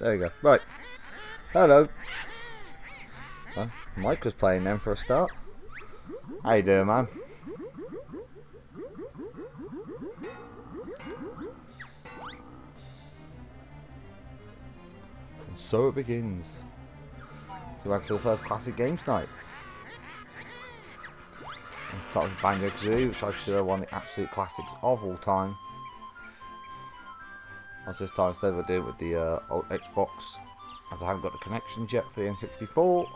There we go. Right. Hello. Well, Mike was playing then for a start. How you doing, man? And so it begins. So back to the first classic games night. And start with Banjo Kazooie, which I consider one of the absolute classics of all time. As this time instead of doing it with the old Xbox, as I haven't got the connections yet for the N64. So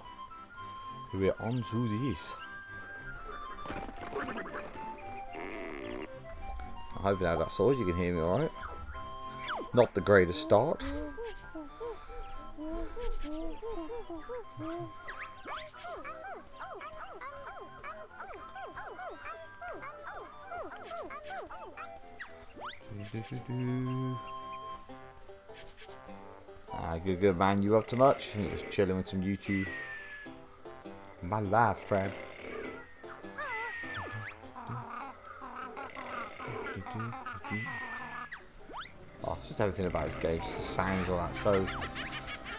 we're on to this. I'm hoping now that's all, you can hear me alright. Not the greatest start. Good man, you up to much? Just chilling with some YouTube. My live stream. Oh, just everything about this game, just the sounds, all that, so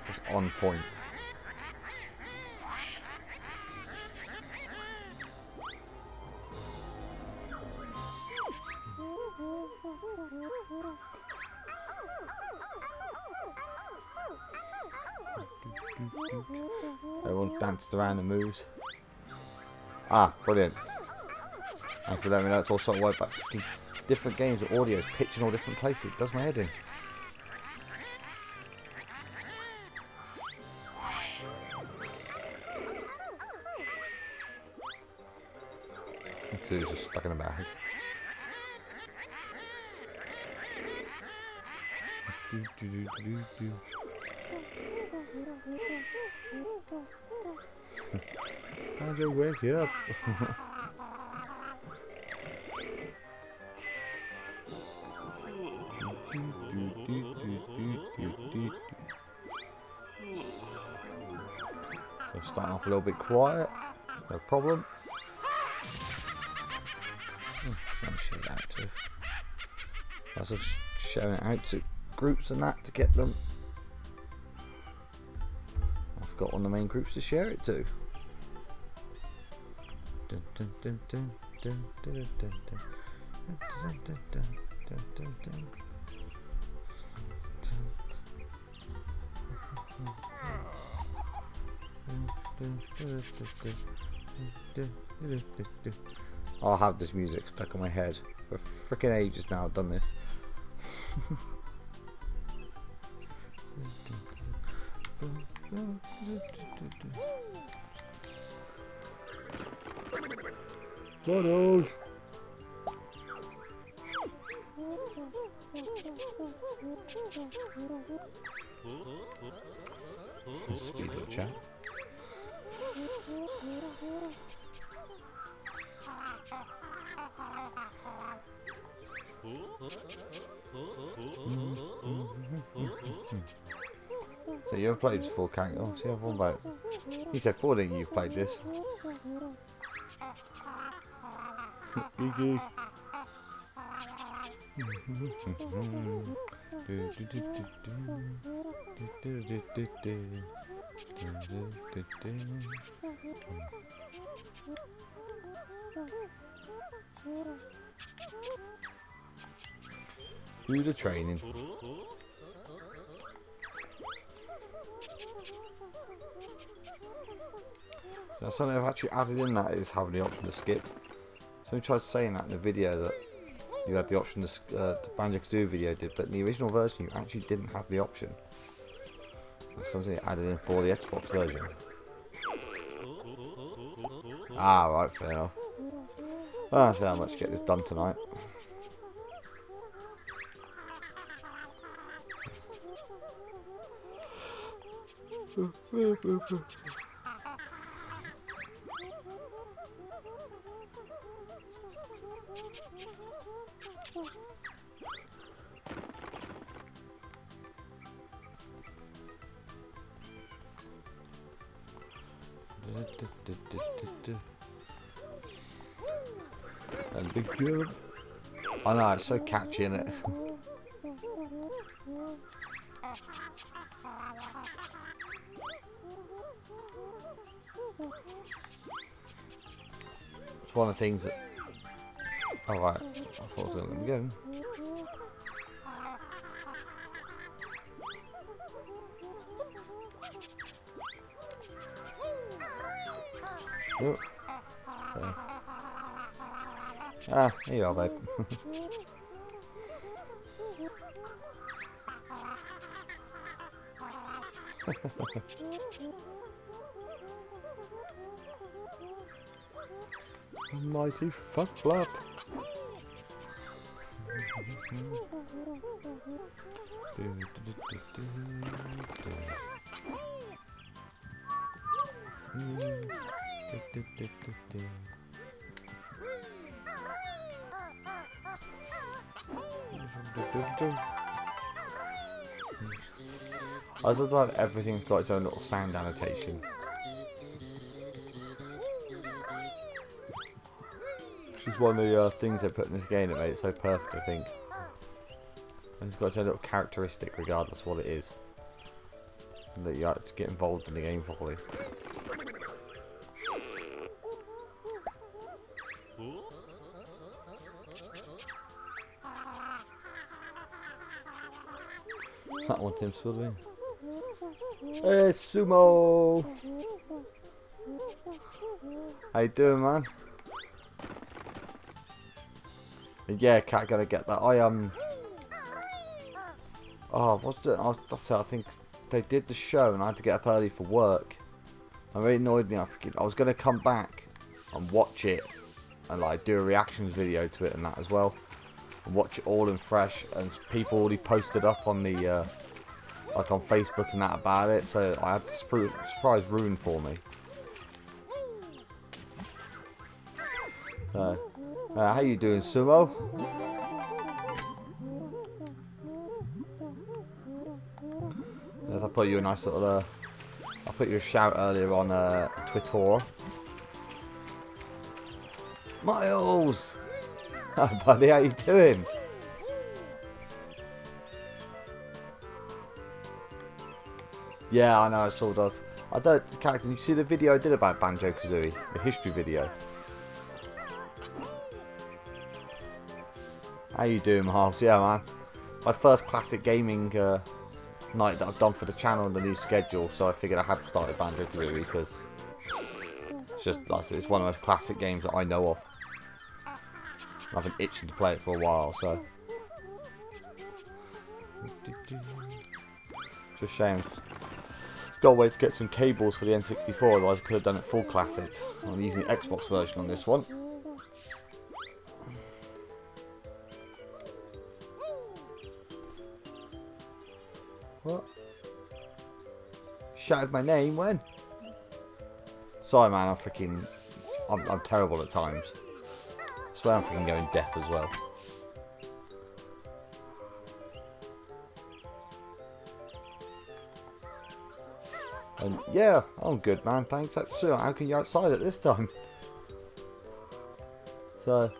just on point. Everyone danced around and moves. Ah, brilliant. Thanks for letting me know it's all sort of way back. Different games with audio is pitched in all different places. It does my head in. He's just stuck in a bag. Banjo, wake up. So starting off a little bit quiet, no problem. Some shit out too. Lots of showing it out to groups and that to get them. I've got one of the main groups to share it to. Dun, dun, dun, dun, dun, dun, dun, dun, dun, dun, dun, dun, dun, dun. I'll have this music stuck in my head for freaking ages now. I've done this. Photos. Speed of chat. So you ever played full count? Oh, see, I've won by it. He said 14 you've played this. Geeky. Do the training. So something I've actually added in that is having the option to skip. Somebody tried saying that in the video that you had the option to the Banjo Kazooie video did, but in the original version you actually didn't have the option. That's something added in for the Xbox version. Ah, right, fair enough. I'll see how much to get this done tonight. And big jump. I know, it's so catchy, isn't it? It's one of the things that... Oh, right. I thought it was going to let me go. Oh. So. Ah, here you are, babe. Mighty fuck flap. I was looking like everything's got its own little sound annotation. Which is one of the things they put in this game that made it so perfect, I think. And it's got its own little characteristic regardless of what it is. And that you have to get involved in the game properly. That one Tim's filled in. Hey Sumo! How you doing, man? Yeah, cat gotta get that. Oh, what's it? That's it. I think they did the show and I had to get up early for work. It really annoyed me. I was gonna come back and watch it and like do a reactions video to it and that as well, and watch it all in fresh. And people already posted up on the like on Facebook and that about it, so I had the surprise ruined for me. How you doing, Sumo? Yes, I put you a nice little. I put you a shout earlier on Twitter. Miles, hi buddy, how you doing? Yeah, I know, I saw that. I don't, character. You see the video I did about Banjo Kazooie, the history video. How you doing, Miles? Yeah, man. My first classic gaming night that I've done for the channel on the new schedule, so I figured I had to start with Banjo Kazooie because it's one of the most classic games that I know of. I've been itching to play it for a while, so. It's a shame. Got a way to get some cables for the N64, otherwise I could have done it full classic. I'm using the Xbox version on this one. What? Shouted my name when? Sorry man, I'm terrible at times. I swear I'm freaking going deaf as well. And yeah, I'm good man, thanks. So how can you outside at this time? So,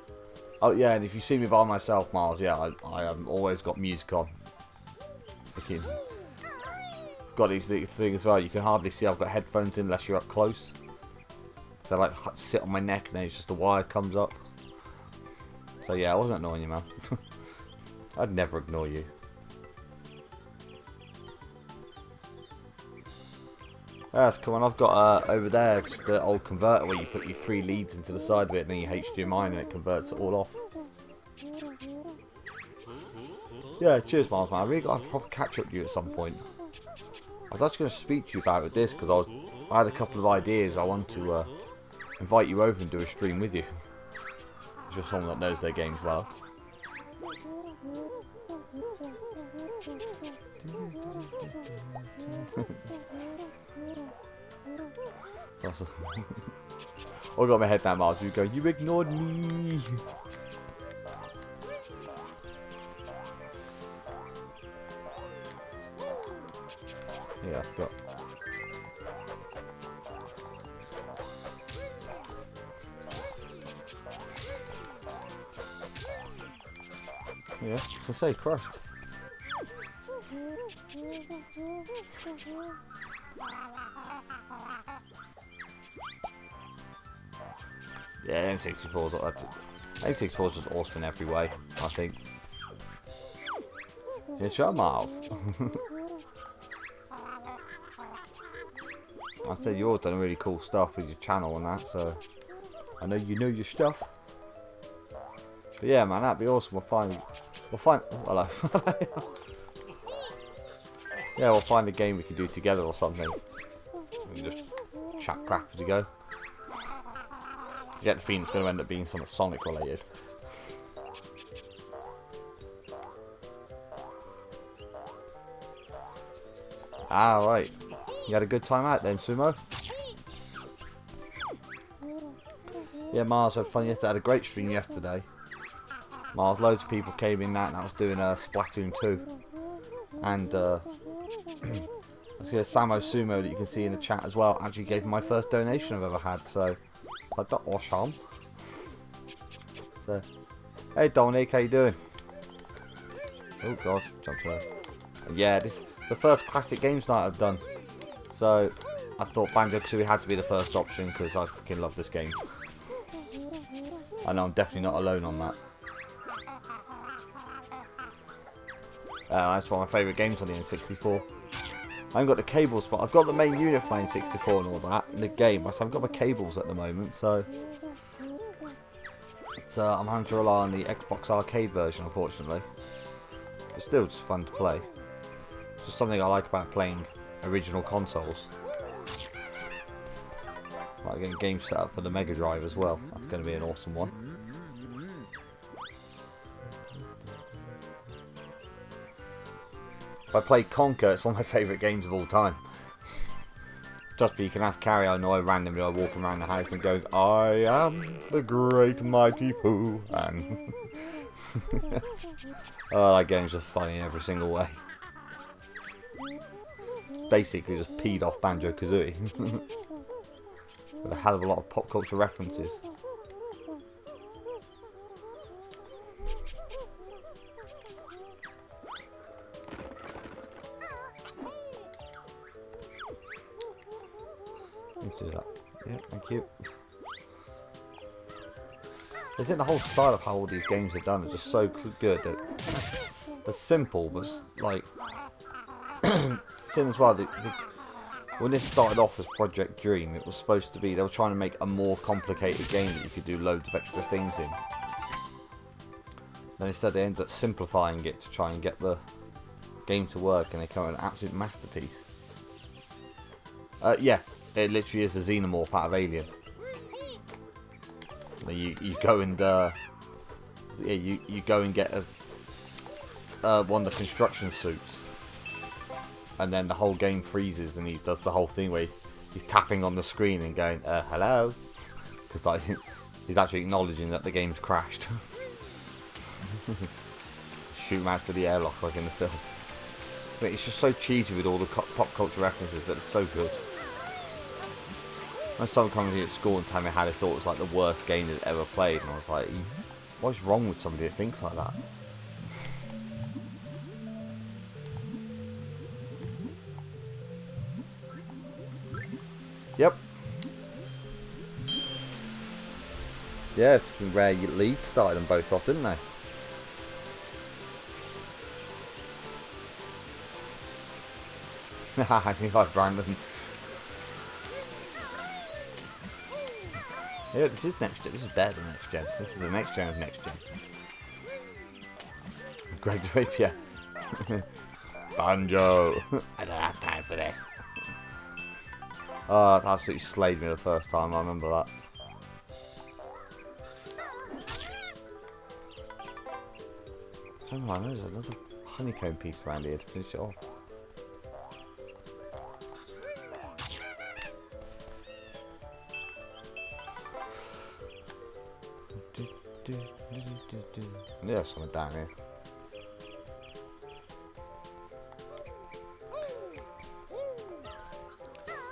oh yeah, and if you see me by myself, Miles, yeah, I always got music on. Freaking got these things as well. You can hardly see I've got headphones in unless you're up close. So I like sit on my neck and then it's just a wire comes up. So yeah, I wasn't annoying you, man. I'd never ignore you. That's cool. And I've got over there just an old converter where you put your 3 leads into the side of it and then you HDMI and it converts it all off. Yeah, cheers, Miles, man. I really got to have a proper catch up with you at some point. I was actually going to speak to you about it this because I had a couple of ideas. I want to invite you over and do a stream with you. If you're someone that knows their games well. Awesome. I got my head down, Miles. You go, you ignored me. Yeah, I forgot. Yeah, to say, Christ. Yeah, N64's N64's just awesome in every way, I think. Yeah, sure, Miles. I said you all done really cool stuff with your channel and that, so I know you know your stuff. But yeah, man, that'd be awesome. We'll find. Oh, hello. Yeah, we'll find a game we can do together or something. We can just chat crap as we go. I get the feeling it's going to end up being something Sonic related. Ah, right. You had a good time out then, Sumo? Yeah, Mars had fun yesterday. I had a great stream yesterday. Mars, loads of people came in that, and I was doing Splatoon 2. And, I see a Samo Sumo that you can see in the chat as well. Actually gave me my first donation I've ever had, so I don't wash harm. So, hey Dominic, how you doing? Oh god, jumped away. Yeah, this is the first classic games night I've done. So, I thought Banjo Kazooie had to be the first option because I fucking love this game. I know I'm definitely not alone on that. That's one of my favourite games on the N64. I haven't got the cables, but I've got the main unit for my N64 and all that in the game. I haven't got my cables at the moment, so it's, I'm having to rely on the Xbox arcade version, unfortunately. But still, just fun to play. It's just something I like about playing original consoles. Like getting games set up for the Mega Drive as well. That's going to be an awesome one. If I play Conker, it's one of my favourite games of all time. Just but you can ask Carrie, I know I randomly walk around the house and go, I am the great mighty Pooh. And oh, that game's just funny in every single way. Basically just peed off Banjo Kazooie. With a hell of a lot of pop culture references. Let's do that. Yeah, thank you. Isn't the whole style of how all these games are done is just so good that they're simple, but like same as well. When this started off as Project Dream, it was supposed to be they were trying to make a more complicated game that you could do loads of extra things in. Then instead they ended up simplifying it to try and get the game to work, and they come with an absolute masterpiece. Yeah, it literally is a xenomorph out of Alien. You go and yeah, you go and get one of the construction suits, and then the whole game freezes, and he does the whole thing where he's tapping on the screen and going hello, because like he's actually acknowledging that the game's crashed. Shoot him out to the airlock like in the film. It's just so cheesy with all the pop culture references, but it's so good. When someone comes in at school and tell me how they thought it was like the worst game they'd ever played, and I was like, what's wrong with somebody that thinks like that? Yep. Yeah, rare leads started them both off, didn't they? I think like Brandon. Yeah, this is next gen. This is better than next gen. This is the next gen of next gen. Greg Drapier. Banjo. I don't have time for this. Oh, that absolutely slayed me the first time. I remember that. Somehow there's another honeycomb piece around here to finish it off. Yeah, something down here.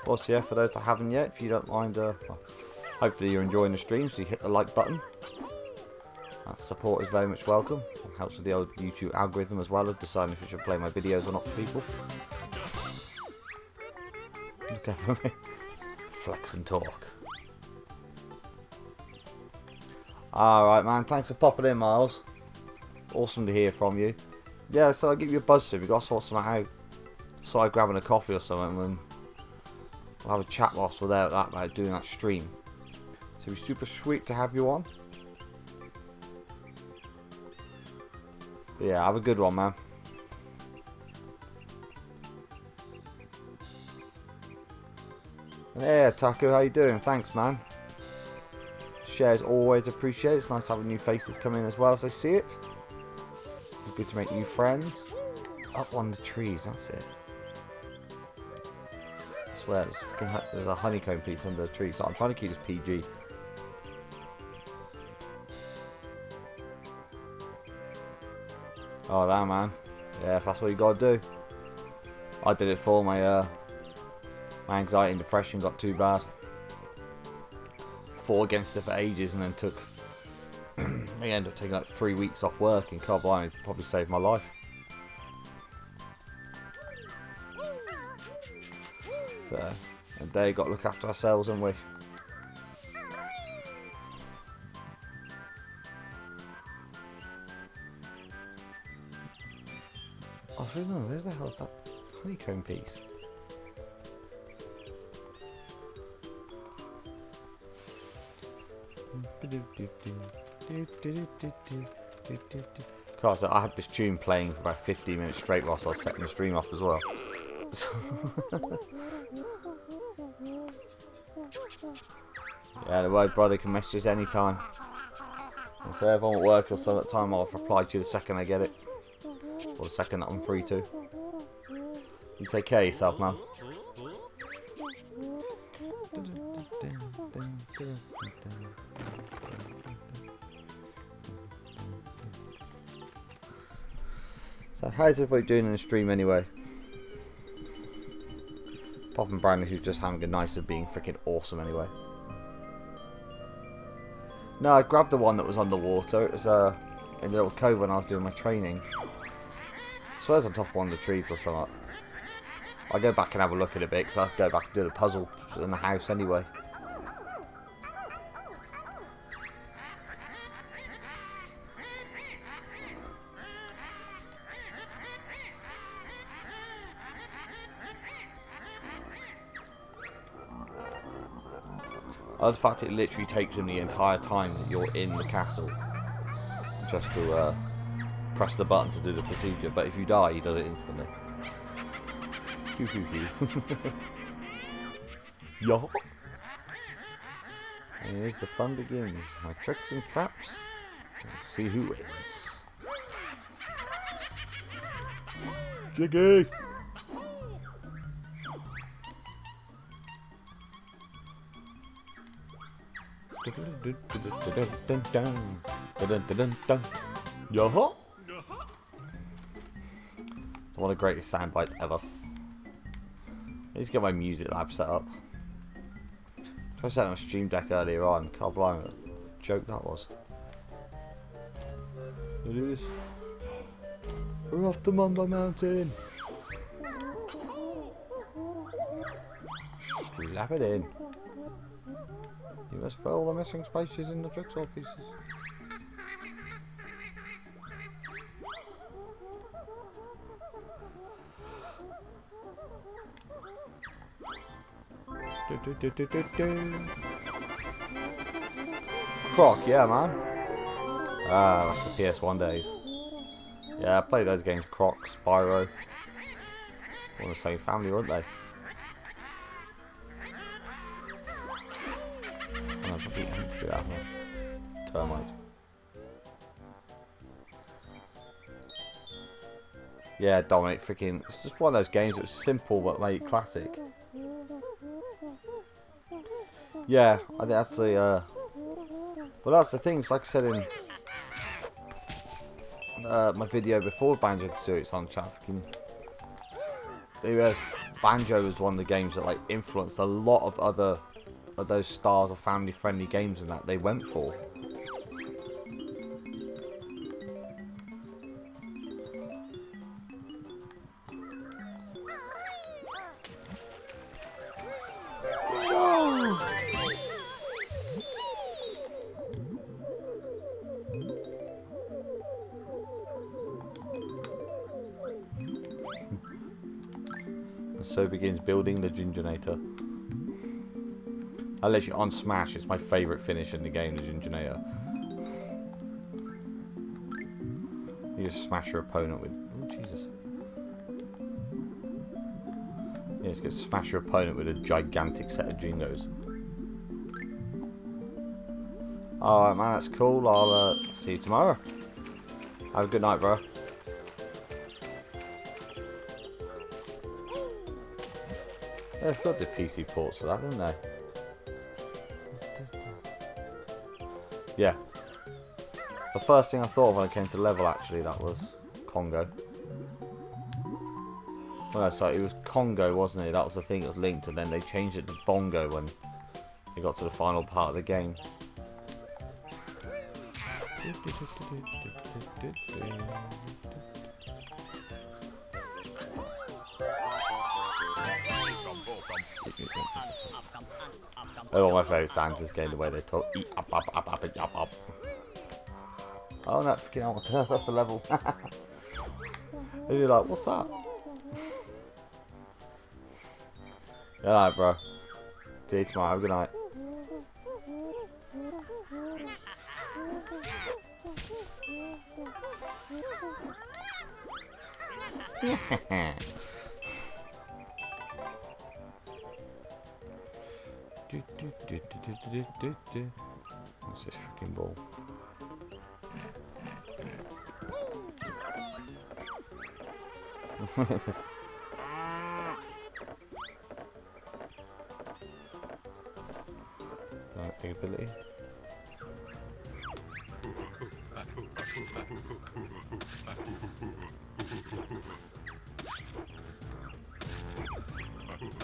Also, yeah, for those that haven't yet, if you don't mind, well, hopefully you're enjoying the stream, so you hit the like button. That support is very much welcome. It helps with the old YouTube algorithm as well of deciding if you should play my videos or not for people. Look over me. Flex and talk. Alright, man. Thanks for popping in, Miles. Awesome to hear from you. Yeah, so I'll give you a buzz soon. We've got to sort something out. So I'm grabbing a coffee or something, and we'll have a chat whilst we're there about doing that stream. So it'd be super sweet to have you on. But yeah, have a good one, man. Yeah, Taku, how you doing? Thanks, man. Shares always appreciated. It's nice having new faces come in as well if they see it. It's good to make new friends. It's up on the trees, that's it. I swear, there's a honeycomb piece under the tree, so I'm trying to keep this PG. Oh, damn, man. Yeah, if that's what you gotta do. I did it for my anxiety and depression got too bad. Fought against it for ages and then took I ended up taking like 3 weeks off work, and God blimey, probably saved my life. But and they got to look after ourselves, and we. I was really wondering, where the hell is that honeycomb piece? God, so I had this tune playing for about 15 minutes straight whilst I was setting the stream up as well. Yeah, the word brother can message us anytime. And so if I'm at work or some at time, I'll reply to you the second I get it. Or the second that I'm free to. You take care of yourself, man. So how's everybody doing in the stream anyway? Apart from Brandon, who's just having a night of being freaking awesome anyway. No, I grabbed the one that was underwater. It was in the little cove when I was doing my training. I swear it's on top of one of the trees or something. I'll go back and have a look at it a bit, because I have to go back and do the puzzle in the house anyway. I love the fact it literally takes him the entire time that you're in the castle just to press the button to do the procedure, but if you die he does it instantly. Yo! And here's the fun begins. My tricks and traps. We'll see who wins. Jiggy! Yo-ho! It's one of the greatest sound bites ever. I need to get my music lab set up. I set up a stream deck earlier on. Can't believe what a joke that was. It is. We're off to Mumbo Mountain. Slap it in. You must fill the missing spaces in the jigsaw pieces. Croc, yeah, man. Ah, that's the PS1 days. Yeah, I played those games. Croc, Spyro. All the same family, weren't they? Oh, no, probably ants do that, haven't I? Termite. Yeah, Dominic, freaking. It's just one of those games that was simple but made it classic. Yeah, I think that's the. Well, that's the thing. It's like I said in my video before Banjo Kazooie, it's on chat. Banjo was one of the games that like influenced a lot of other of those stars of family-friendly games and that they went for. so begins building the Gingernator. I literally on Smash, it's my favourite finish in the game, the Gingernator. You just smash your opponent with... Oh, Jesus. Yeah, just get smash your opponent with a gigantic set of Jingos. Alright, man, that's cool. I'll see you tomorrow. Have a good night, bro. They've got the PC ports for that, haven't they? Yeah. The first thing I thought of when I came to level, actually, that was Congo. Well, no, sorry, it was Congo, wasn't it? That was the thing that was linked, and then they changed it to Bongo when they got to the final part of the game. Oh, my favourite sounds this game, the way they talk. Oh, no, freaking hell, that's the level. And you're like, what's that? Alright, bro. See you tomorrow. Have a good night. What's this freaking ball? Big ability. I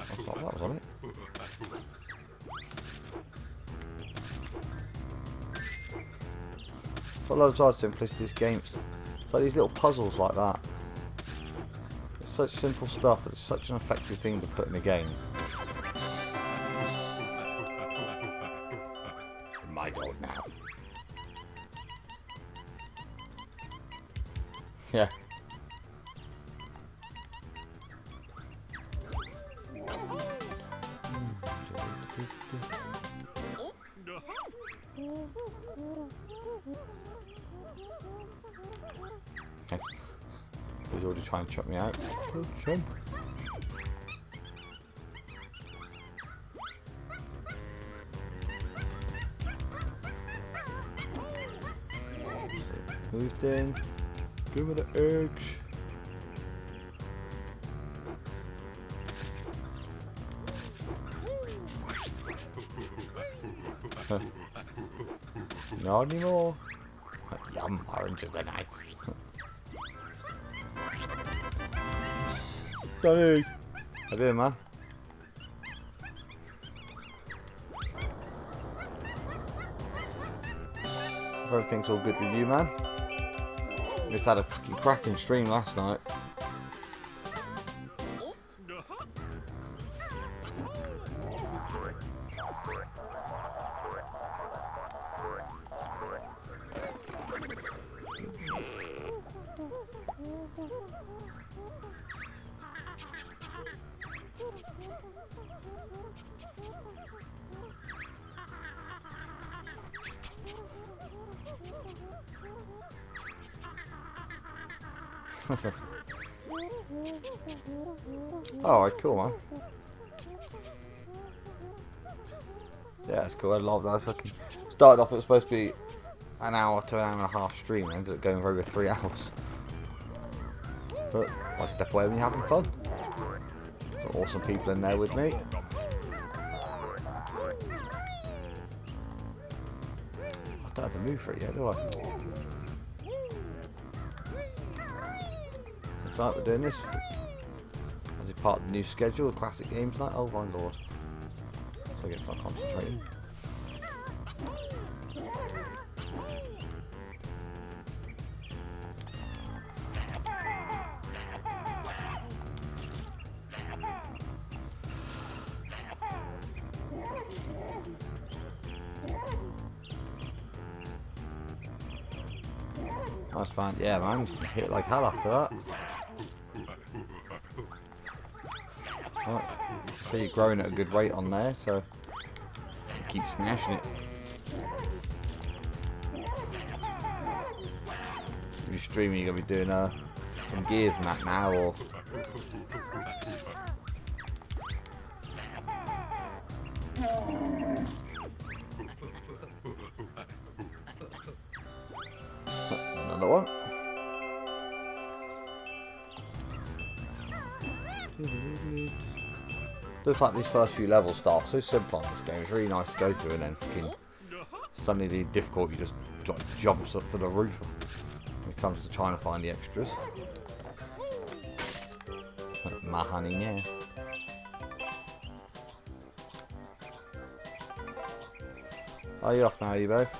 thought that was on it. Got loads of simplicity these games. It's like these little puzzles like that. It's such simple stuff, but it's such an effective thing to put in a game. My god now. Yeah. He's already trying to chop me out. Oh, chum. Moved in. Give me the eggs. Not anymore. Yum, oranges are nice. Danny! How you doing, man? Hope everything's all good with you, man. Just had a fucking cracking stream last night. Alright, cool, man. Yeah, it's cool. I love that. Fucking started off, it was supposed to be an hour to an hour and a half stream, and ended up going for over 3 hours. But I step away when you're having fun. Some awesome people in there with me. I don't have to move for it yet, do I? So tonight we're doing this as a part of the new schedule, classic games night. Oh my lord. So I get to start concentrating. Nice man, yeah man, hit like hell after that. Right. So you're growing at a good rate on there, so keep smashing it. If you're streaming, you're gonna be doing some gears and that now, or another one. Looks like these first few levels start so simple on this game. It's really nice to go through, and then fucking suddenly the difficulty just jumps up for the roof when it comes to trying to find the extras. My honey, yeah. Are you off now, you both?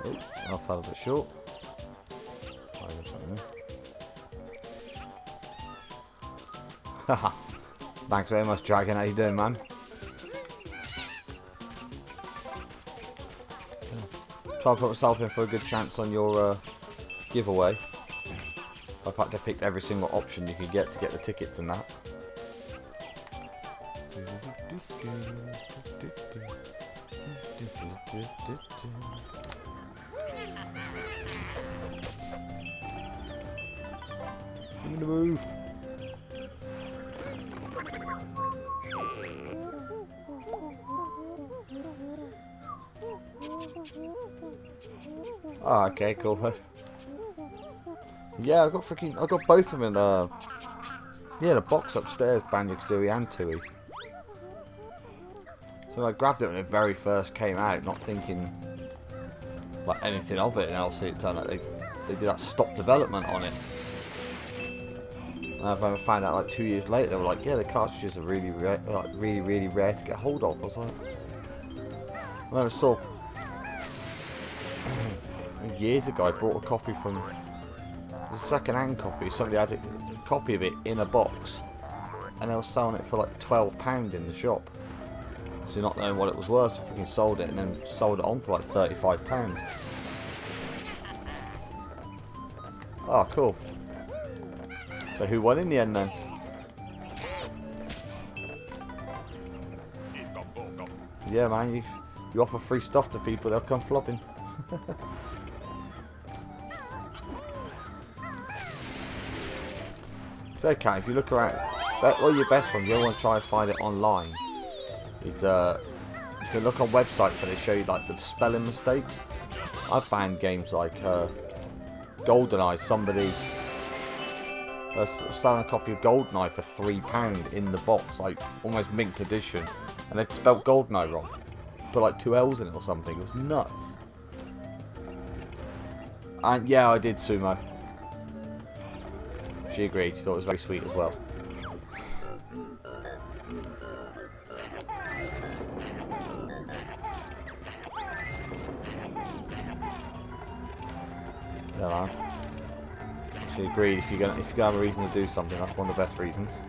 Oh, I fell a bit short. Haha. Thanks very much, Dragon. How you doing, man? Try to put myself in for a good chance on your giveaway. I've had to pick every single option you could get to get the tickets and that. I'm gonna move. Oh, okay, cool. Yeah, I got both of them in the box upstairs, Banjo Kazooie and Tooie. So I grabbed it when it very first came out, not thinking like anything of it, and obviously it turned out they did that stop development on it. And I found out like 2 years later, they were like, yeah, the cartridges are really rare, really rare to get hold of. I was like, I never saw. Years ago, I bought a copy from a second-hand copy. Somebody had a copy of it in a box, and they were selling it for like £12 in the shop. So not knowing what it was worth, I freaking sold it and then sold it on for like £35. Oh, cool. So who won in the end then? Yeah, man, you offer free stuff to people, they'll come flopping. It's okay, if you look around, one of your best ones, you don't want to try and find it online, is you can look on websites and they show you like the spelling mistakes. I've found games like GoldenEye, somebody selling a copy of GoldenEye for £3 in the box, like almost mint condition, and they'd spelt GoldenEye wrong. Put like 2 L's in it or something. It was nuts. And yeah, I did, Sumo. She agreed. She thought it was very sweet as well. Yeah, man. She agreed. If you're gonna have a reason to do something, that's one of the best reasons.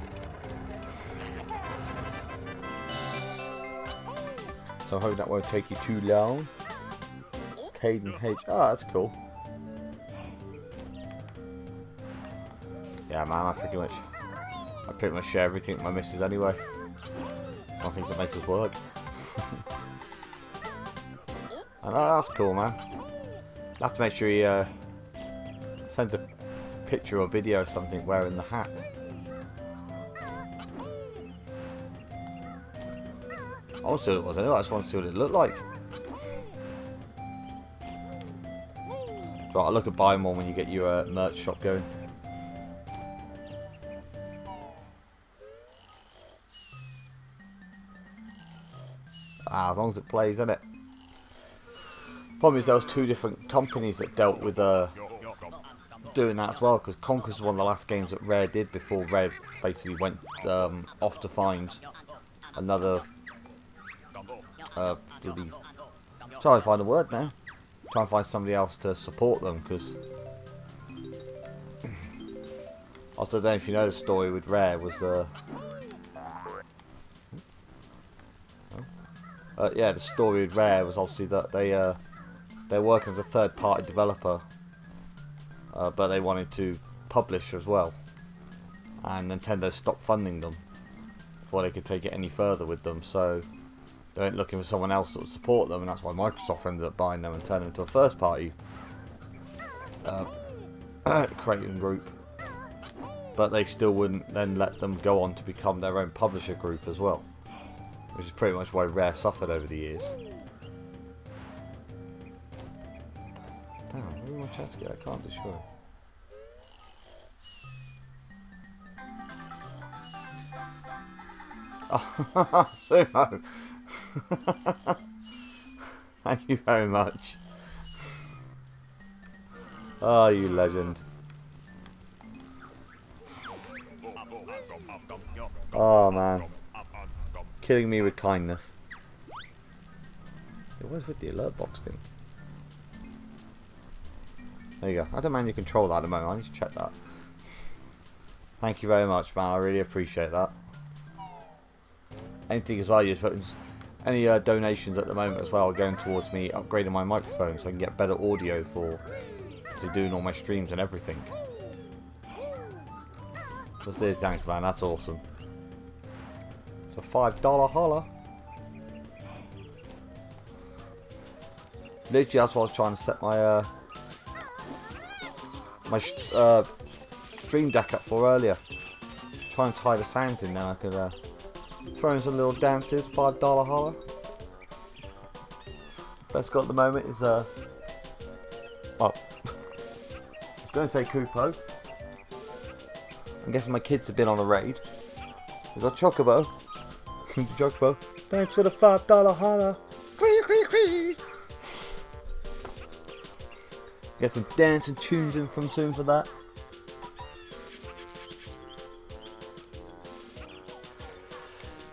So I hope that won't take you too long. Hayden H. Oh, that's cool. Yeah, man, I pretty much share everything with my missus anyway. One thing that makes us work. And that's cool, man. I'll have to make sure he sends a picture or video or something wearing the hat. I want to see what it was anyway. I just want to see what it looked like. Right, I'll look at buying more when you get your merch shop going. As long as it plays, isn't it? Problem is there was 2 different companies that dealt with doing that as well, because Conker's was one of the last games that Rare did before Rare basically went off to find another bloody, try and find a word now. Try and find somebody else to support them, because also I don't know if you know the story with Rare was yeah, the story with Rare was obviously that they they're working as a third-party developer, but they wanted to publish as well, and Nintendo stopped funding them before they could take it any further with them. So they went looking for someone else that would support them, and that's why Microsoft ended up buying them and turning them into a first-party creating group. But they still wouldn't then let them go on to become their own publisher group as well, which is pretty much why Rare suffered over the years. Damn, where do my chest get? I can't destroy. Oh, Sumo! Thank you very much. Oh, you legend. Oh man, killing me with kindness. It was with the alert box thing. There you go. I don't mind your control that at the moment. I need to check that. Thank you very much, man. I really appreciate that. Anything as well, any donations at the moment as well are going towards me upgrading my microphone so I can get better audio for doing all my streams and everything. Just this, thanks, man. That's awesome. It's a $5 holler. Literally, that's what I was trying to set my stream deck up for earlier. Try and tie the sounds in, then I could throw in some little dances. $5 holler. Best got at the moment is oh, I was going to say Koopo. I'm guessing my kids have been on a raid. We've got Chocobo. Chocobo. Thanks for the $5 holler. Get some dancing tunes in from soon for that.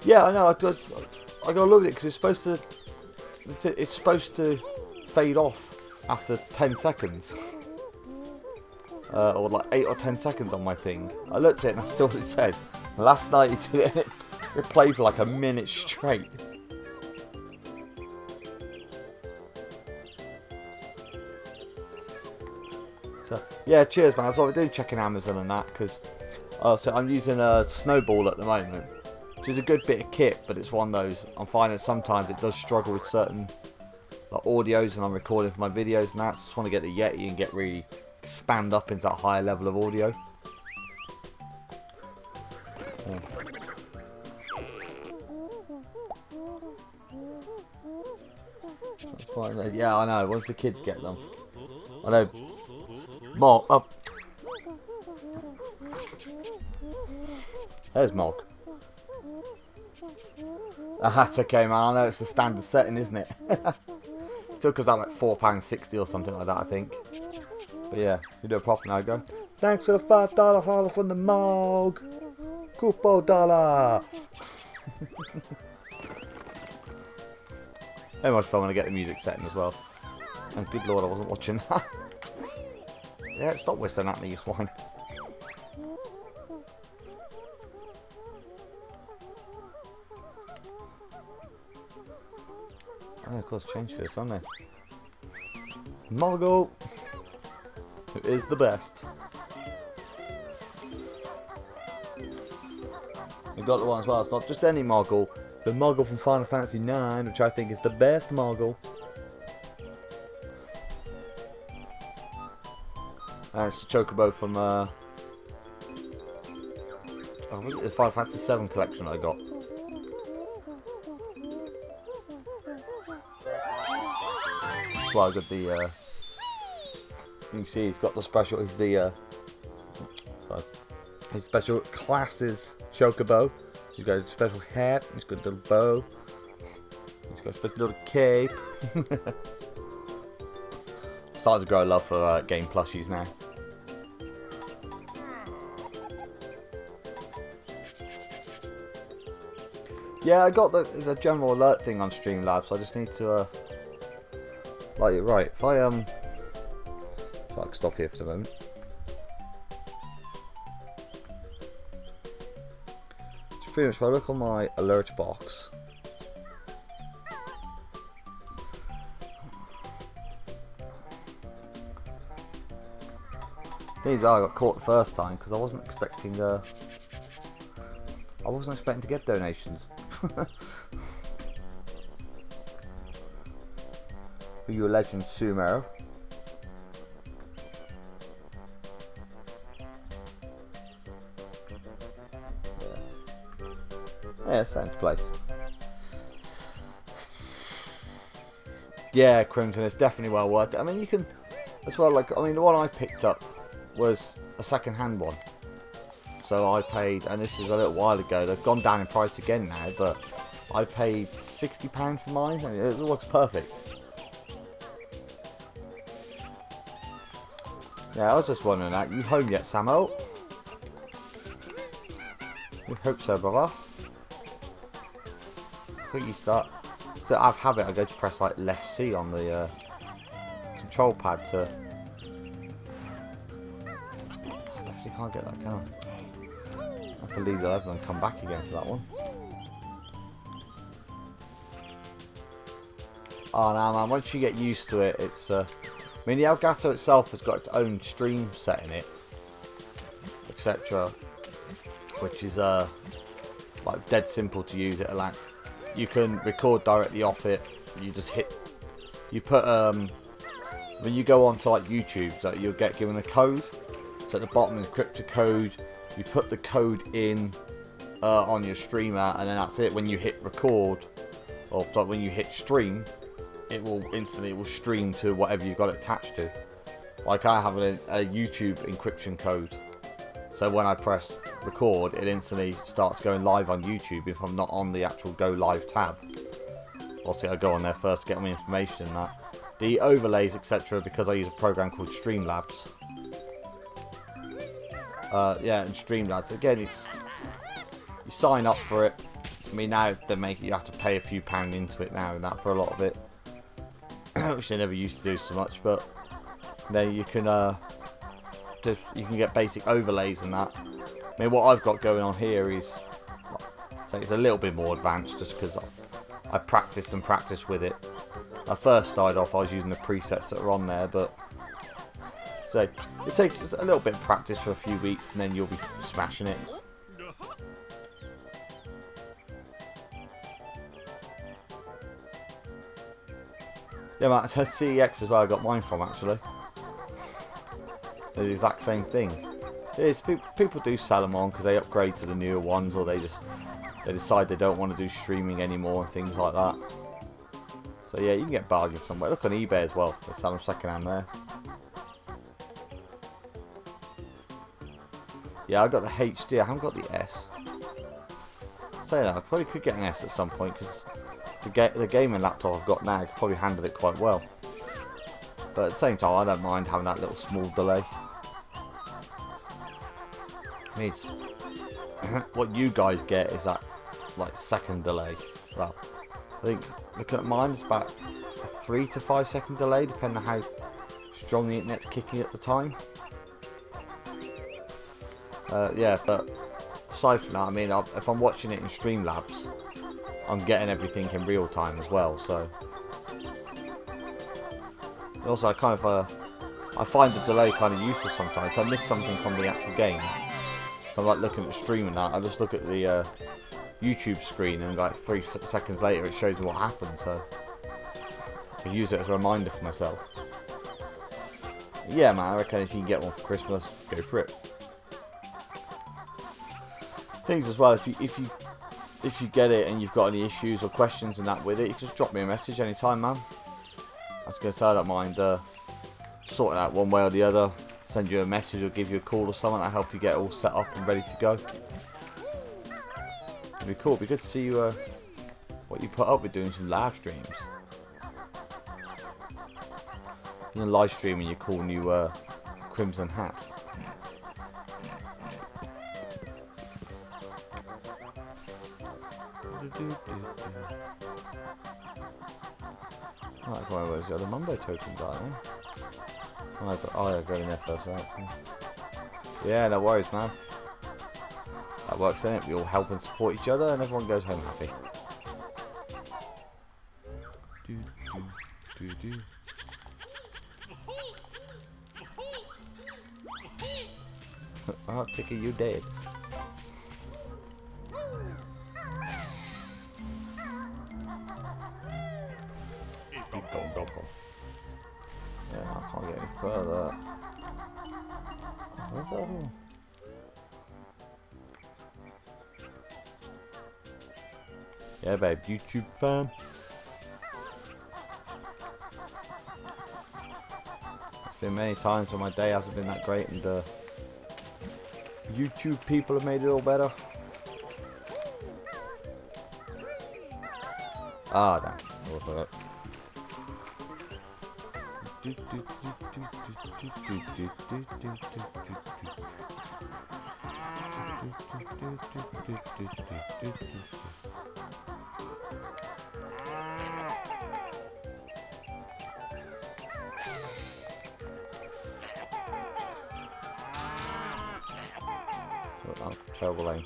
Yeah, I know. I gotta look at it because it's supposed to fade off after 10 seconds. Or like 8 or 10 seconds on my thing. I looked at it and that's still what it says. Last night it did it. It played for like a minute straight. So yeah, cheers, man. That's what we do, checking Amazon and that, because so I'm using a Snowball at the moment, which is a good bit of kit, but it's one of those I'm finding sometimes it does struggle with certain like audios, and I'm recording for my videos and that. So I just want to get the Yeti and get really expand up into a higher level of audio. Yeah. Yeah, I know. Once the kids get them, I know. Mog up. There's Mog. That's okay, man. I know it's the standard setting, isn't it? Still comes out like £4.60 or something like that, I think. But yeah, you do it proper now. Go. Thanks for the $5 holler from the Mog. Koopo dollar. Very much fun when I get the music setting as well. And good lord, I wasn't watching that. Yeah, stop whistling at me, you swine. Oh, of course, change this, aren't they? Margo, who is the best. We've got the one as well. It's not just any Margle. It's the Margle from Final Fantasy IX, which I think is the best Margle. And it's the Chocobo from oh, was it the Final Fantasy VII collection I got? Well, I got the you can see he's got the special. He's the his special classes Chocobo. He's got a special hat. He's got a little bow. He's got a special little cape. Starting to grow a love for game plushies now. Yeah, I got the general alert thing on Streamlabs. I just need to like it right. If I can stop here for the moment. So pretty much if I look on my alert box, Things I got caught the first time because I wasn't expecting to get donations. For you a legend sumo. Yeah, sounds place. Yeah, Crimson is definitely well worth it. I mean, you can as well. Like, I mean, the one I picked up was a second-hand one. So I paid, and this is a little while ago. They've gone down in price again now, but I paid £60 for mine, and it looks perfect. Yeah, I was just wondering that. You home yet, Samo? We hope so, brother. I think you start. So I have habit. I go to press like left C on the control pad to. I definitely can't get that, can I? I have to leave the level and come back again for that one. Oh no, man! Once you get used to it, it's. I mean, the Elgato itself has got its own stream set in it, etc., which is like dead simple to use. It like you can record directly off it. You just hit. You put when you go onto like YouTube, so you'll get given a code. So at the bottom is crypto code. You put the code in on your streamer, and then that's it. When you hit record, or so when you hit stream, it will instantly stream to whatever you've got it attached to. Like I have a YouTube encryption code, so when I press record, it instantly starts going live on YouTube if I'm not on the actual go live tab. Obviously I go on there first, get my information and that. The overlays, etc., because I use a program called Streamlabs. Yeah, and Streamlabs again, it's you sign up for it. I mean, now they make it, you have to pay a few pound into it now and that for a lot of it, which they never used to do so much. But then you can you can get basic overlays and that. I mean, what I've got going on here is, say, it's a little bit more advanced just because I practiced and practiced with it. I first started off, I was using the presets that are on there, but so it takes just a little bit of practice for a few weeks, and then you'll be smashing it. Yeah, man, it's CEX as well. I got mine from actually. They're the exact same thing. It is, people do sell them on because they upgrade to the newer ones, or they decide they don't want to do streaming anymore and things like that. So yeah, you can get bargains somewhere. Look on eBay as well. They sell them second hand there. Yeah, I got the HD. I haven't got the S. Saying that, I probably could get an S at some point because the gaming laptop I've got now could probably handle it quite well. But at the same time, I don't mind having that little small delay. I mean, it's what you guys get is that like second delay. Well, I think looking at mine, it's about a 3 to 5 second delay, depending on how strong the internet's kicking at the time. Yeah, but aside from that, I mean, if I'm watching it in Streamlabs, I'm getting everything in real time as well. So, also, I kind of I find the delay kind of useful sometimes. If I miss something from the actual game, so I'm like looking at the stream and that, I just look at the YouTube screen, and like 3 seconds later it shows me what happened, so I use it as a reminder for myself. Yeah, man, I reckon if you can get one for Christmas, go for it. Things as well, if you get it and you've got any issues or questions and that with it, you can just drop me a message anytime, man. I was going to say, I don't mind sorting out one way or the other. Send you a message or give you a call or something. I'll help you get all set up and ready to go. It'd be cool. It'd be good to see you what you put up with doing some live streams. You're live streaming your cool new crimson hat. Right, where's the other Mumbo tokens are then? Oh, yeah, go in there first. Yeah, no worries, man. That works, innit? We all help and support each other, and everyone goes home happy. Oh, Ticker, you dead. Yeah, I can't get any further. Where's that one? Yeah, babe, YouTube fan. It's been many times when my day hasn't been that great, and YouTube people have made it all better. Ah, damn. Oh, terrible aim.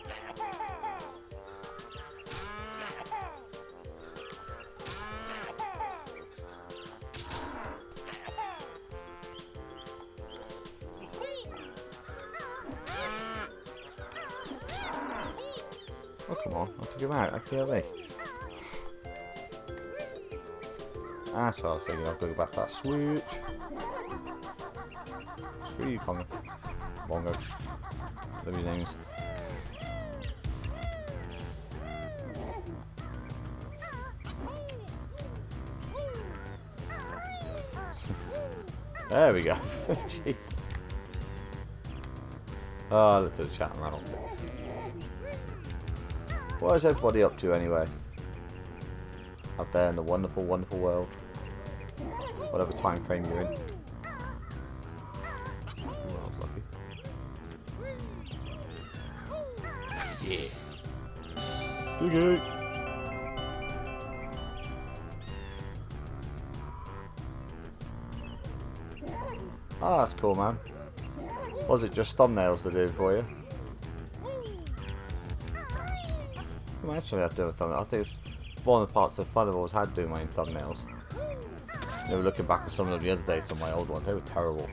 Oh, come on, I took him out, actually. That's what I was thinking, I've got to go back to that switch. Screw you, Congo. Bongo. Whatever your name is. There we go. Jesus. Oh, look at the chat and ran off. What is everybody up to anyway? Out there in the wonderful, wonderful world. Whatever time frame you're in. Ooh, I was lucky. Yeah. Okay. Ah, that's cool, man. Was it just thumbnails to do for you? I actually have to do a thumbnail. I think it's one of the parts of fun I've always had doing my own thumbnails. You know, looking back at some of them the other day, some of my old ones, they were terrible.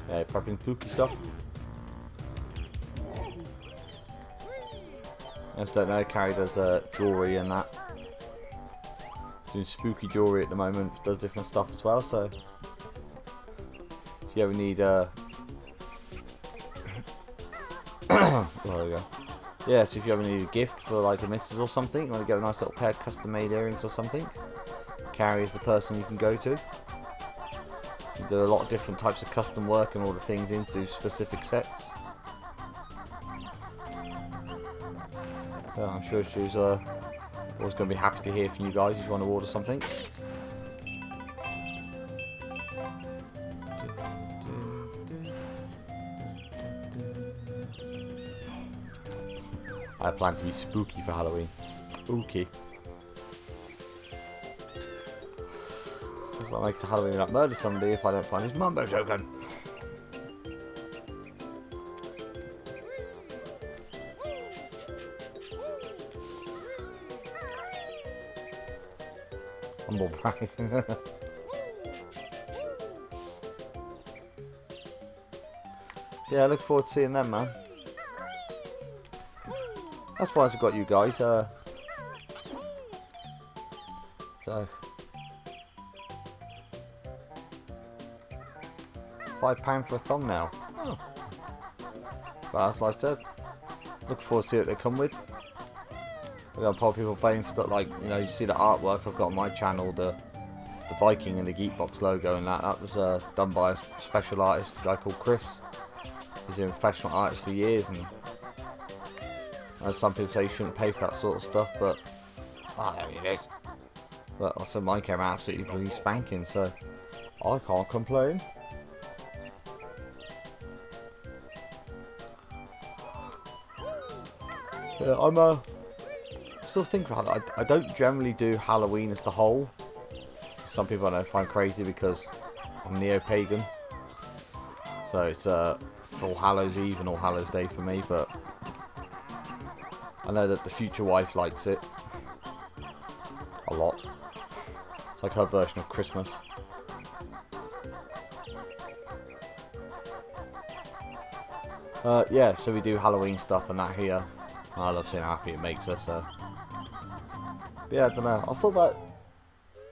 Yeah, prepping spooky stuff. If you don't know, Carrie does jewellery and that. Doing spooky jewellery at the moment, does different stuff as well, so if you ever need well, there we go. Yeah, so if you ever need a gift for like a missus or something, you want to get a nice little pair of custom made earrings or something, Carrie is the person you can go to. You do a lot of different types of custom work and all the things into specific sets. So I'm sure she's always going to be happy to hear from you guys if you want to order something. I plan to be spooky for Halloween. Spooky. That's what makes the Halloween like murder somebody if I don't find his mumbo token. Humble brag. Yeah, I look forward to seeing them, man. That's why I've got you guys. So £5 for a thumbnail. Oh. But as I said, look forward to see what they come with. We've got probably people paying for that, like, you know, you see the artwork I've got on my channel, the Viking and the Geekbox logo and that. That was done by a special artist, a guy called Chris. He's been a professional artist for years, and as some people say you shouldn't pay for that sort of stuff, but I mean it is. But also mine came out absolutely bloody spanking, so I can't complain. Yeah, I'm still thinking about it. I don't generally do Halloween as the whole. Some people I know find crazy because I'm neo-pagan, so it's All Hallows Eve and All Hallows Day for me, but I know that the future wife likes it a lot. It's like her version of Christmas. Yeah, so we do Halloween stuff and that here. I love seeing how happy it makes her, so. But yeah, I don't know. I thought about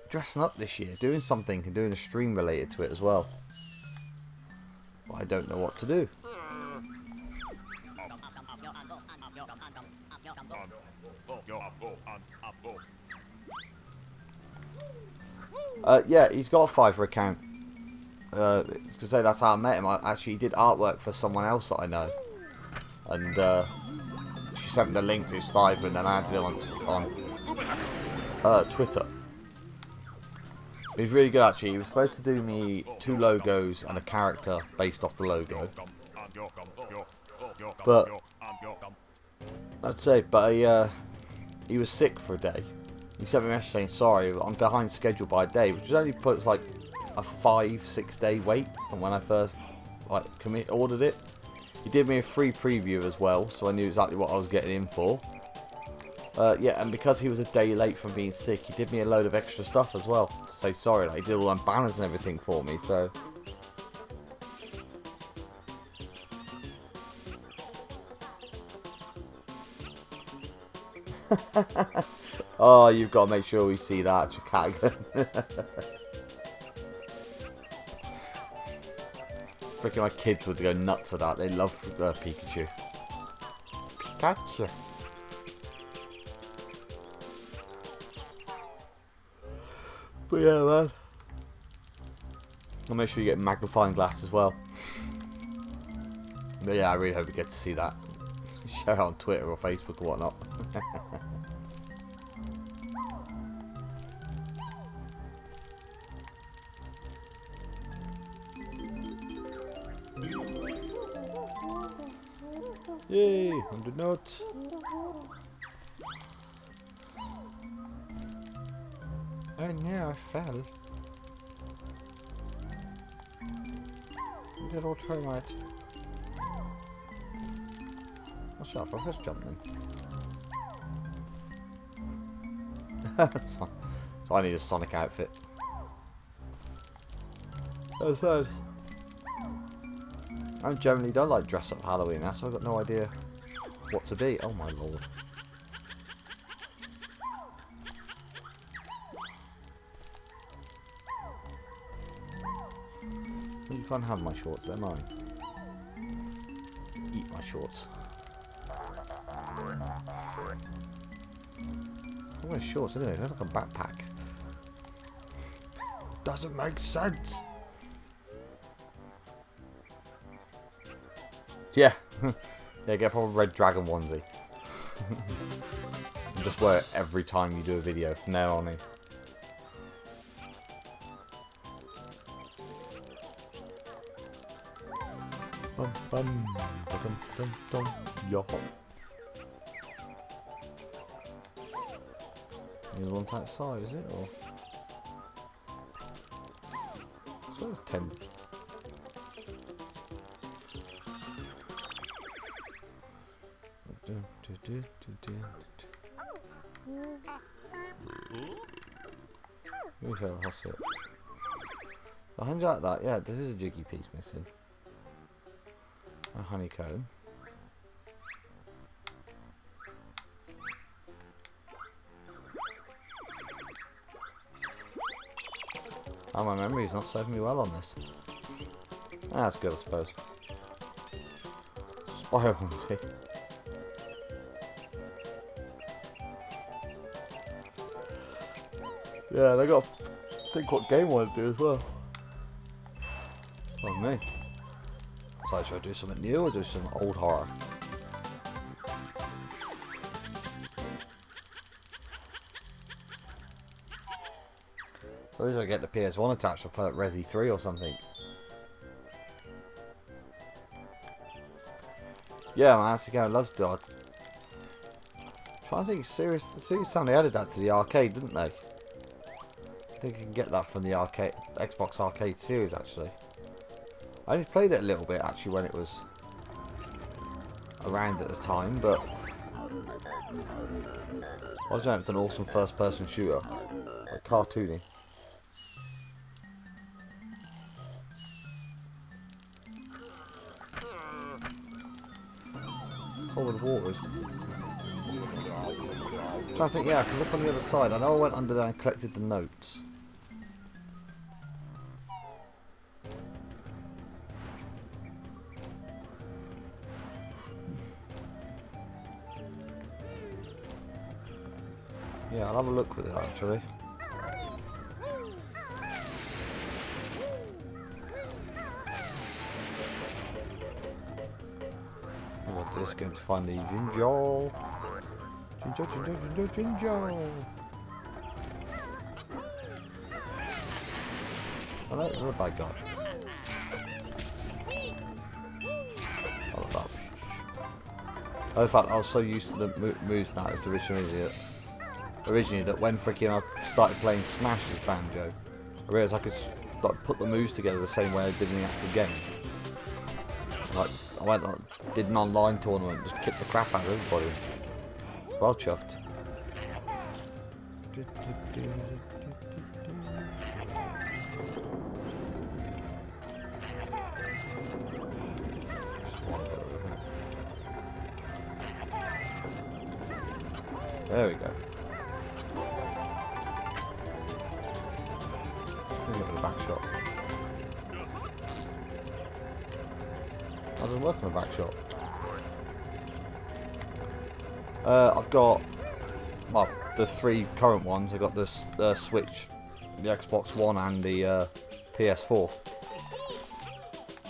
dressing up this year, doing something and doing a stream related to it as well. But I don't know what to do. Yeah, he's got a Fiverr account. To say that's how I met him. I actually did artwork for someone else that I know, and she sent me the link to his Fiverr, and then I added it on Twitter. He was really good actually. He was supposed to do me 2 logos and a character based off the logo, but I'd say, he was sick for a day. He sent me a message saying sorry, I'm behind schedule by a day, which was only puts like a 5-6 day wait from when I first ordered it. He did me a free preview as well, so I knew exactly what I was getting in for. Yeah, and because he was a day late from being sick, he did me a load of extra stuff as well. So sorry, like, he did all them banners and everything for me, so. Oh, you've got to make sure we see that, Chicago. Freaking my kids would go nuts for that. They love Pikachu. Pikachu. But yeah, man. I'll make sure you get a magnifying glass as well. But yeah, I really hope you get to see that. Share it on Twitter or Facebook or whatnot. Yay, 100 notes. Oh no, I fell. Little termite. What's up? I'll just jump then. So I need a Sonic outfit. That's nice. I generally don't like dress up Halloween, so I've got no idea what to be. Oh my lord. You can't have my shorts, they're mine. Eat my shorts. I wear shorts anyway, they look like a backpack. Doesn't make sense! Yeah, yeah, get a proper red dragon onesie. And just wear it every time you do a video from now on in. Bum, bum, dum, dum, dum, yo. The one's outside, is it? Or so it's 10. That's it. I think like that, yeah, there is a jiggy piece missing. A honeycomb. Oh, my memory's not serving me well on this. That's good, I suppose. Spyro onesie. Yeah, they got to think what game I want to do as well. On me. So should I do something new or do some old horror? Suppose I get the PS1 attached, I'll play it Resi 3 or something. Yeah, man, that's the game I love to do. I'm trying to think, serious time they added that to the arcade, didn't they? I think you can get that from the arcade, Xbox Arcade series, actually. I only played it a little bit, actually, when it was around at the time, but I was saying it's an awesome first-person shooter, like cartoony. where the water is. I'm trying to think, yeah, I can look on the other side. I know I went under there and collected the notes. Yeah, I'll have a look with it actually. I got this, going to find the Ginger. Ginger. Oh no, what have I got? Oh, that. Oh, in fact, I was so used to the moves now as originally that when freaking I started playing Smash as Banjo, I realised I could like put the moves together the same way I did in the actual game. Like I went on, did an online tournament, just kicked the crap out of everybody. Well chuffed. There we go. Look at the back shot. I doesn't work on the back shot. I've got, well, the 3 current ones. I've got this Switch, the Xbox One, and the PS4.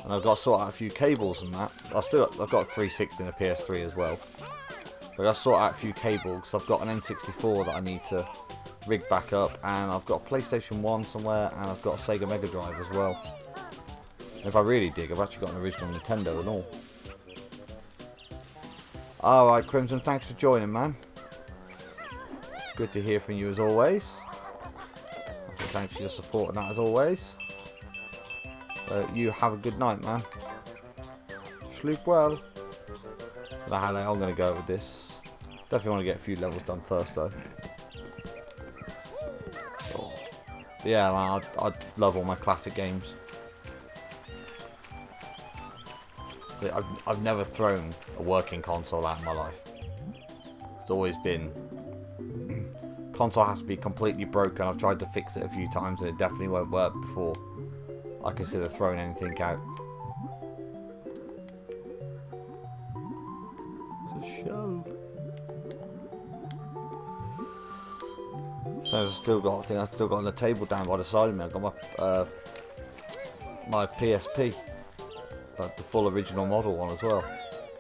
And I've got to sort out a few cables and that. I've got a 360 and a PS3 as well. But I've got to sort out a few cables. I've got an N64 that I need to rig back up, and I've got a PlayStation 1 somewhere, and I've got a Sega Mega Drive as well. And if I really dig, I've actually got an original Nintendo and all. Alright, Crimson, thanks for joining, man. Good to hear from you as always. So thanks for your support and that as always. You have a good night, man. Sleep well. I don't know how long I'm going to go with this. Definitely want to get a few levels done first, though. Oh. Yeah, man, I love all my classic games. I've never thrown a working console out in my life. It's always been console has to be completely broken. I've tried to fix it a few times and it definitely won't work before I consider throwing anything out. It's a show. So I've still got, I think I've still got on the table down by the side of me. I've got my PSP. Like the full original model one as well.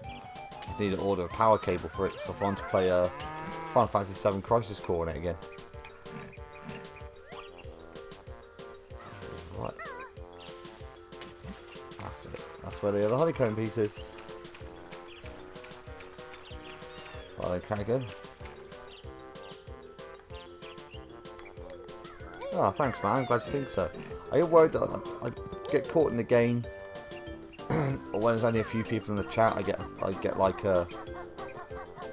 I need to order a power cable for it, so I want to play Final Fantasy VII Crisis Core on it again. Right. That's it. That's where the other honeycomb piece is. Well, okay, good. Oh, thanks, man. I'm glad you think so. Are you worried that I get caught in the game? Or when there's only a few people in the chat, I get like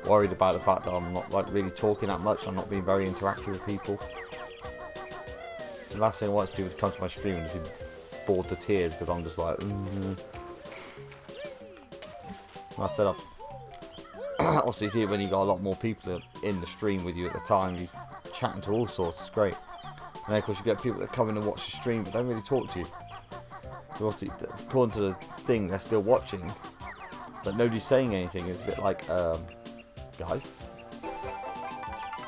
worried about the fact that I'm not like really talking that much. I'm not being very interactive with people. The last thing I want is people to come to my stream and just be bored to tears because I'm just like. I said obviously see it when you got a lot more people in the stream with you at the time. You're chatting to all sorts. It's great. And then of course you get people that come in and watch the stream but don't really talk to you. Obviously, according to the thing, they're still watching, but nobody's saying anything. It's a bit like, guys.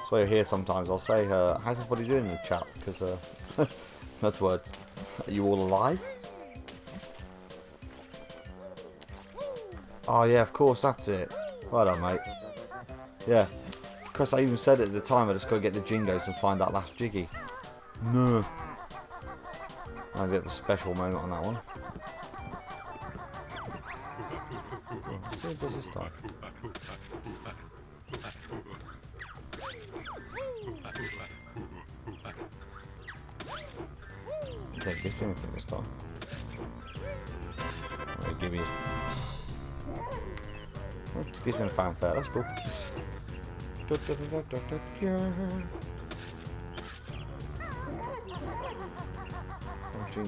So you'll hear sometimes I'll say, how's everybody doing in the chat? Because, in other words, are you all alive? Oh yeah, of course, that's it. Well done, mate. Yeah. Because I even said it at the time, I just got to get the Jingos and find that last Jiggy. No. A bit of a special moment on that one. Let's see what it does this time. Okay, gives me anything this time. Right, give me it gives me a fanfare, that's cool.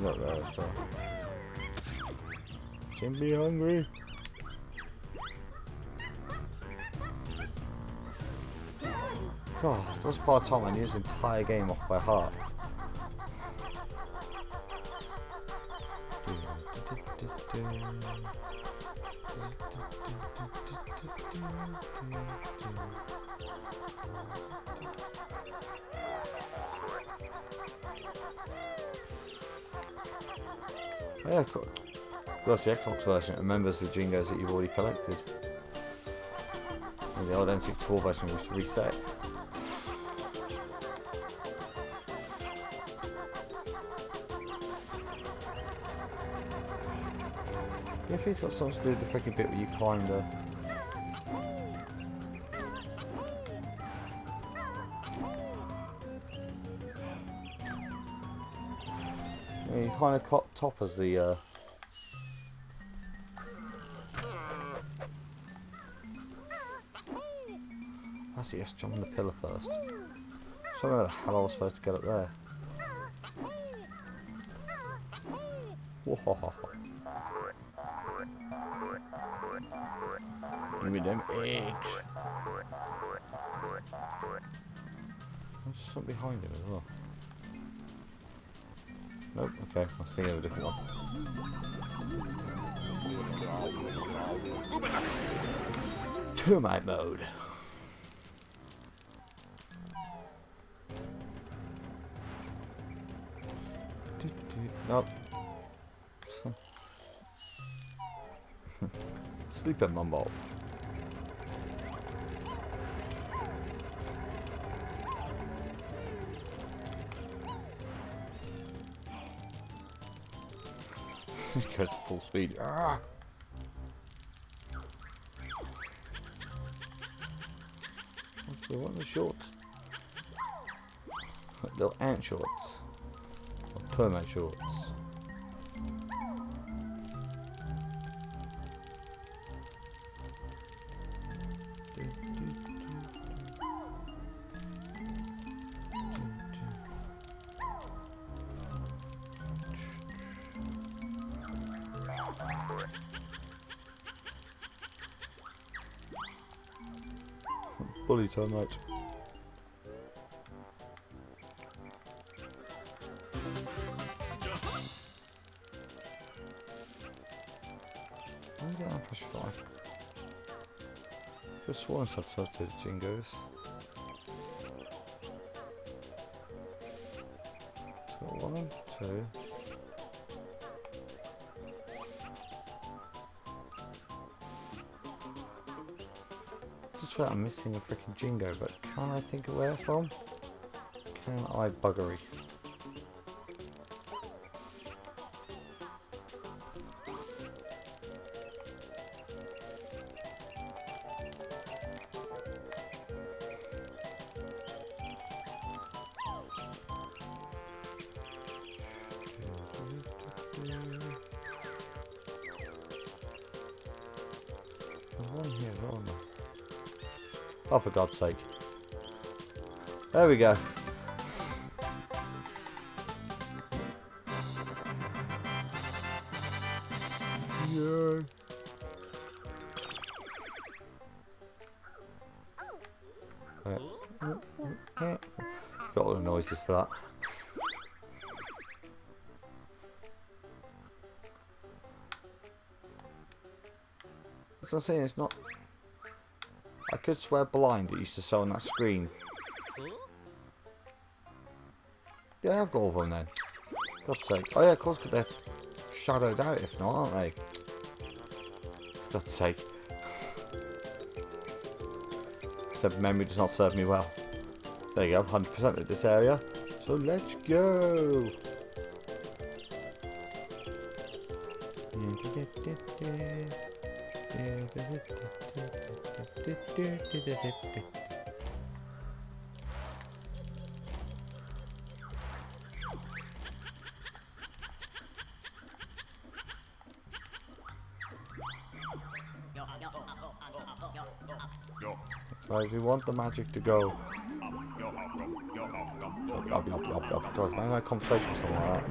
Up there, so shouldn't be hungry. God, there was part of time I knew this entire game off by heart. Yeah, of course the Xbox version remembers the jingos that you've already collected. And the old N64 version was to reset. Yeah, I think it's got something to do with the freaking bit where you climb the... Yeah, you kind of top as the... That's it, yes, jump on the pillar first. So I don't know how the hell I was supposed to get up there. Whoa. Give me them eggs. There's just something behind him as well. Nope, okay, I was thinking of a different one. Termite mode. Nope. Sleep at Mumbo. He goes at full speed. Ah! What are the shorts? Little ant shorts. Or termite shorts. Bully termite. I'm going to push 5. Just sworn I saw to the jingos. So 1, 2. I'm missing a freaking jingo, but can I think of where from? Can I buggery? There's one here, isn't there? Oh, for God's sake. There we go. Yeah. Got all the noises for that. As I'm saying, it's not... I could swear blind it used to show on that screen. Yeah, I've got all of them then. God's sake. Oh yeah, of course, because they're shadowed out if not, aren't they? God's sake. Except memory does not serve me well. So there you go, 100% of this area. So let's go! Right, we want the magic to go. God, I had a conversation with someone like that.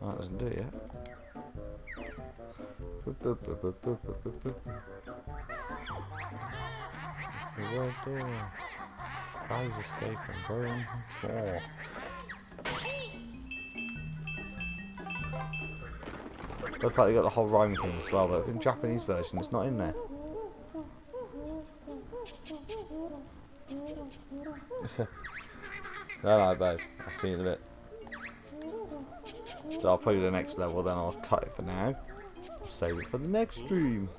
Oh, that doesn't do it yet. Boop, boop, boop, boop, boop, boop, boop, boop. The world door. Bally's escaping. Going more. Looks like they got the whole rhyming thing as well, but in Japanese version, it's not in there. No, babe. I'll see you in a bit. So I'll play the next level, then I'll cut it for now. Save it for the next stream.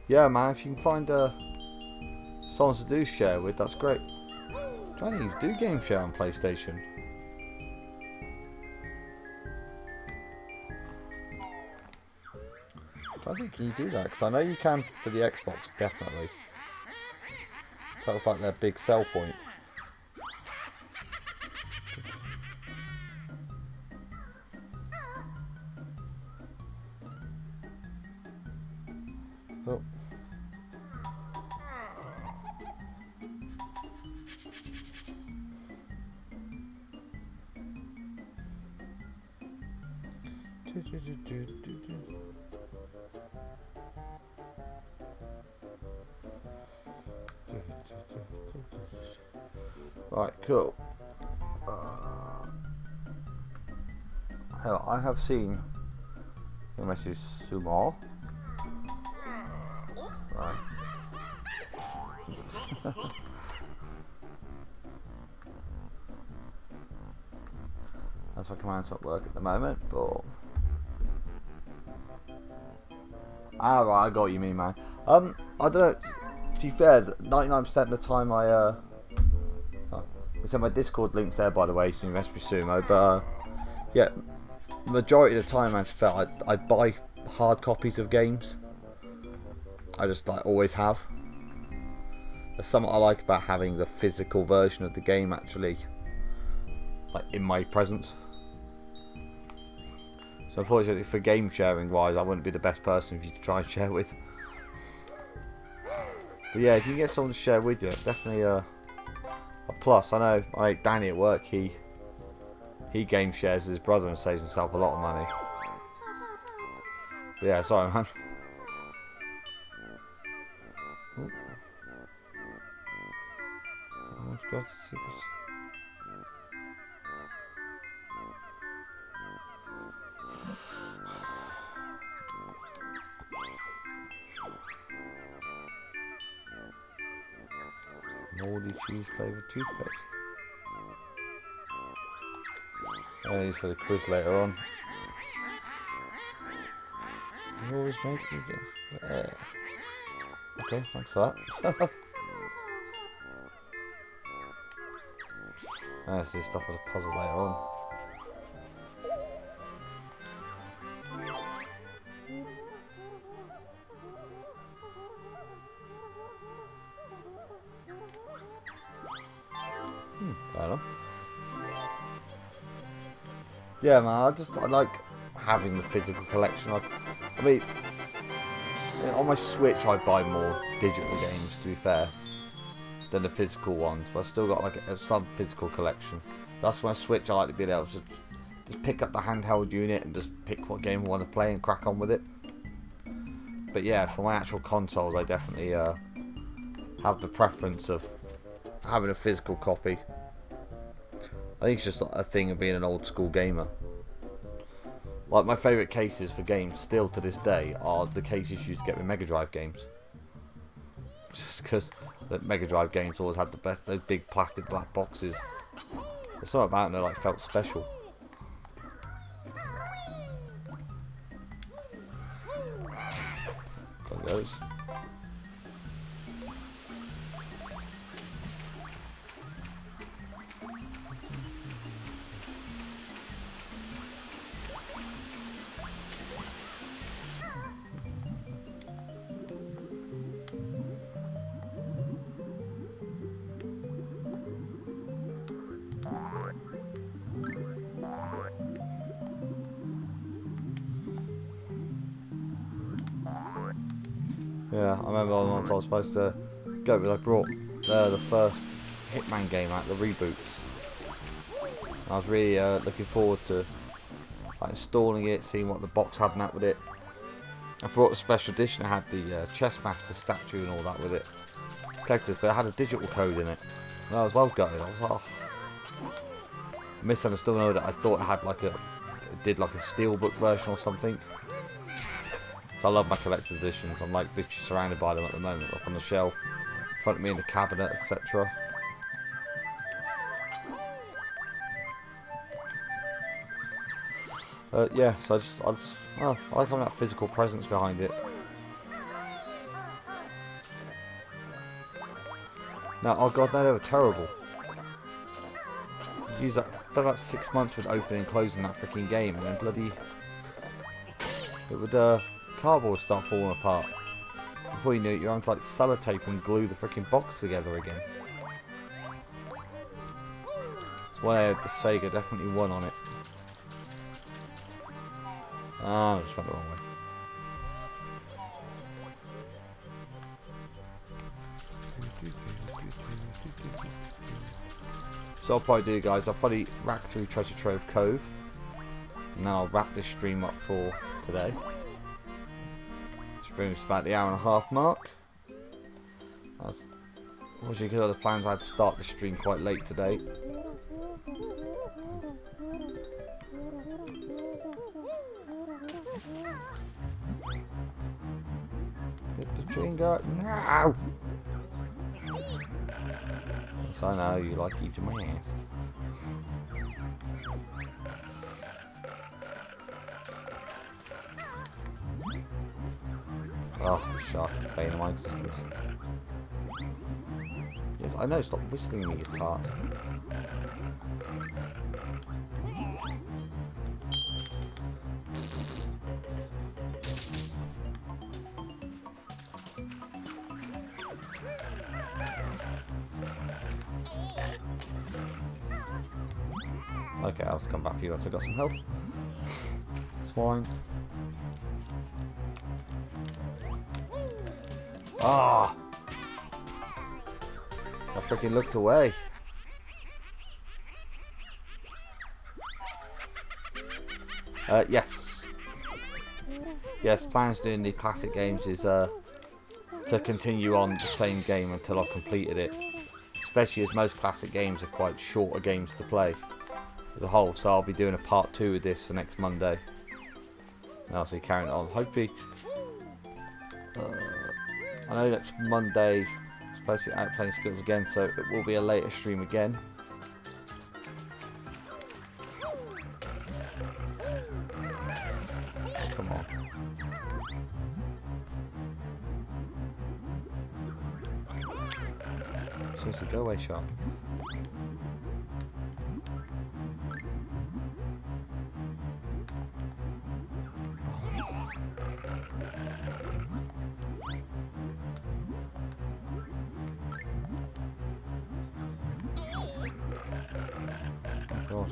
Yeah, man, if you can find someone to do share with, that's great. I'm trying to do game share on PlayStation. I think can you do that? Because I know you can for the Xbox, definitely. That was like their big sell point. Oh. Right, cool. I have seen your message Sumo. Right. That's my command's not work at the moment, but right, I got what you mean, man. I don't know. To be fair, 99% of the time so my Discord link's there, by the way, so you message me Sumo. But yeah, majority of the time, I felt I buy hard copies of games. I just always have. There's something I like about having the physical version of the game actually in my presence. So unfortunately for game sharing wise, I wouldn't be the best person for you to try and share with. But yeah, if you can get someone to share with you, it's definitely a plus. I know Danny at work, he game shares with his brother and saves himself a lot of money. But yeah, sorry man. Moldy cheese flavoured toothpaste. And these for the quiz later on. You always make me guess. Okay, thanks for that. That's this stuff for the puzzle later on. Fair enough. Yeah, man, I like having the physical collection. I mean, on my Switch, I buy more digital games, to be fair, than the physical ones. But I still got some physical collection. That's when I Switch, I like to be able to just pick up the handheld unit and just pick what game I want to play and crack on with it. But yeah, for my actual consoles, I definitely have the preference of having a physical copy. I think it's just a thing of being an old school gamer. Like my favourite cases for games still to this day are the cases used to get with Mega Drive games. Just because the Mega Drive games always had the best, those big plastic black boxes. There's something about them that felt special. There it goes. Yeah, I remember once I was supposed to go, but I brought the first Hitman game out, the reboots. I was really looking forward to like, installing it, seeing what the box had and that with it. I brought a special edition. I had the Chessmaster statue and all that with it. Collectors, but it had a digital code in it. And I was well gutted. I was like, oh. Misunderstood that I thought it had like it did like a steelbook version or something. So I love my collector's editions. I'm like literally surrounded by them at the moment, up on the shelf, in front of me in the cabinet, etc. Yeah, so I like having that physical presence behind it. Now, oh god, no, they were terrible. Use that for about 6 months with opening and closing that freaking game, and then bloody it would cardboard start falling apart. Before you knew it, you're having to like sellotape and glue the freaking box together again. That's why the Sega definitely won on it. Ah, I just went the wrong way. So I'll probably do, guys, I'll probably rack through Treasure Trove Cove, and then I'll wrap this stream up for today. This brings us about the hour-and-a-half mark. Obviously, because of the plans, I had to start the stream quite late today. Get the chain guard. No! Yes, I know, you like eating my ass. Oh, the shark is the bane of my existence. Yes, I know, stop whistling me, you tart. Okay, I'll come back for you once I've got some health. Swine. Ah! I freaking looked away. Yes. Yes, plans doing the classic games is to continue on the same game until I've completed it. Especially as most classic games are quite shorter games to play as a whole, so I'll be doing a part 2 of this for next Monday. And I'll see carrying it on. Hopefully, I know next Monday I'm supposed to be out playing skills again, so it will be a later stream again. Oh, come on. Seriously, go away, shark. God.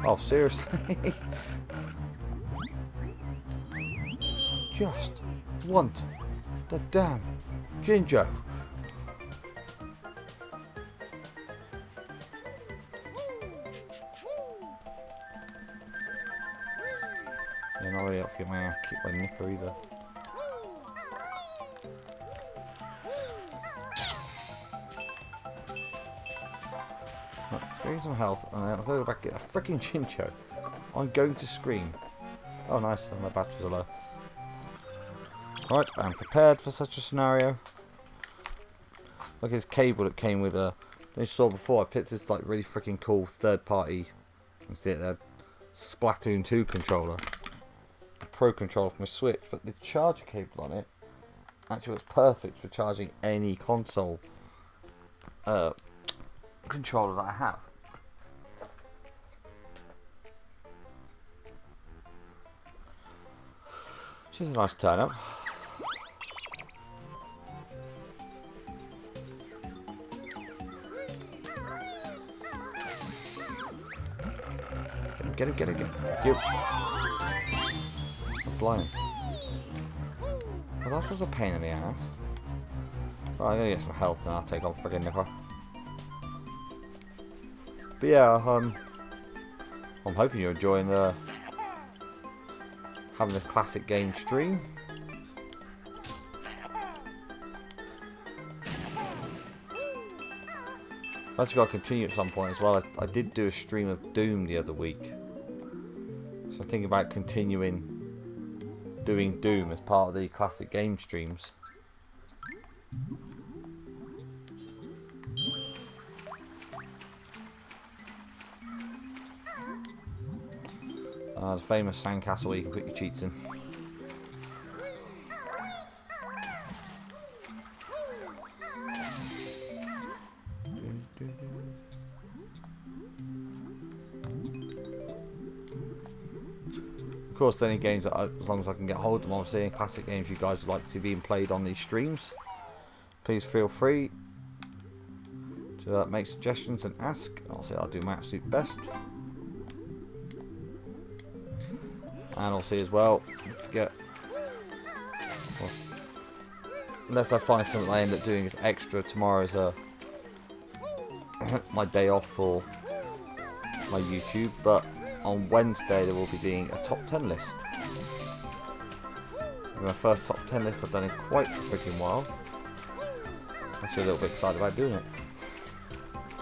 Oh, seriously? Just want the damn ginger. You're not really up to get my ass kicked by Nipper either. Getting some health, and then I'll go back and get a freaking Chincho. I'm going to scream. Oh, nice, and my batteries are low. Right, I'm prepared for such a scenario. Look at this cable that came with a. I saw before. I picked this like really freaking cool third-party. You can see it there. Splatoon 2 controller. A Pro controller for my Switch, but the charger cable on it actually was perfect for charging any console controller that I have. Which is a nice turn up. Get him, get him, get him. Thank you. Blimey. Well, that was a pain in the ass. Right, I'm gonna get some health and I'll take on friggin' Nipper. But yeah, I'm hoping you're enjoying having a classic game stream. I've actually got to continue at some point as well. I did do a stream of Doom the other week, so I'm thinking about continuing doing Doom as part of the classic game streams. The famous sandcastle where you can put your cheats in. Of course, any games that as long as I can get hold of them, obviously, and classic games you guys would like to see being played on these streams, please feel free to make suggestions and ask. Obviously, I'll do my absolute best. And obviously as well, don't forget, well, unless I find something I end up doing as extra, tomorrow's my day off for my YouTube, but on Wednesday there will be doing a top 10 list. So my first top 10 list I've done in quite a freaking while. I'm actually a little bit excited about doing it.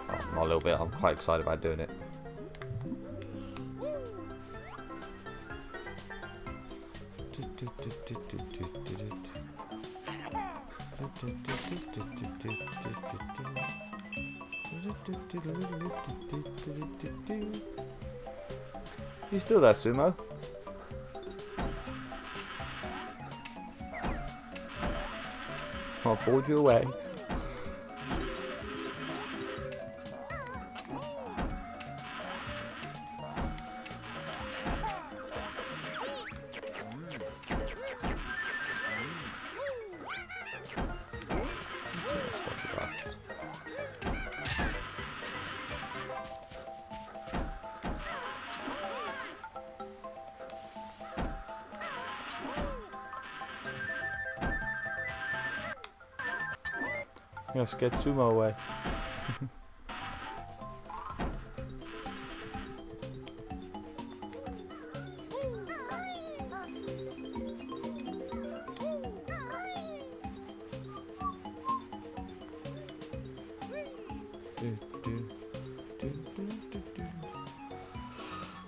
Well, not a little bit, I'm quite excited about doing it. You still there, Sumo? I'll board you away. Let's get Sumo away.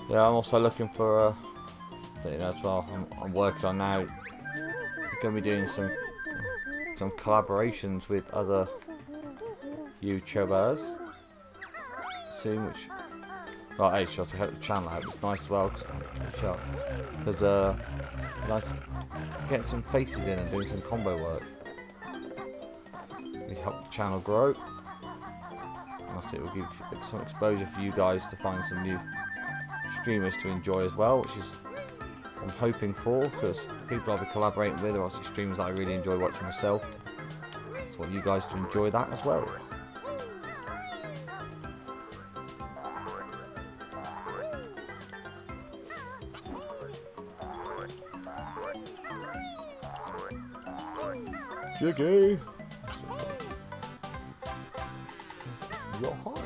Yeah, I'm also looking for as well. I'm working on now. I'm going to be doing some collaborations with other YouTubers soon, which, well, hey, should help the channel out. It's nice as well because nice getting some faces in and doing some combo work. It help the channel grow. It will give some exposure for you guys to find some new streamers to enjoy as well, which is I'm hoping for, because people I'll be collaborating with are also streamers that I really enjoy watching myself. So I want you guys to enjoy that as well. Jiggy! You're hot.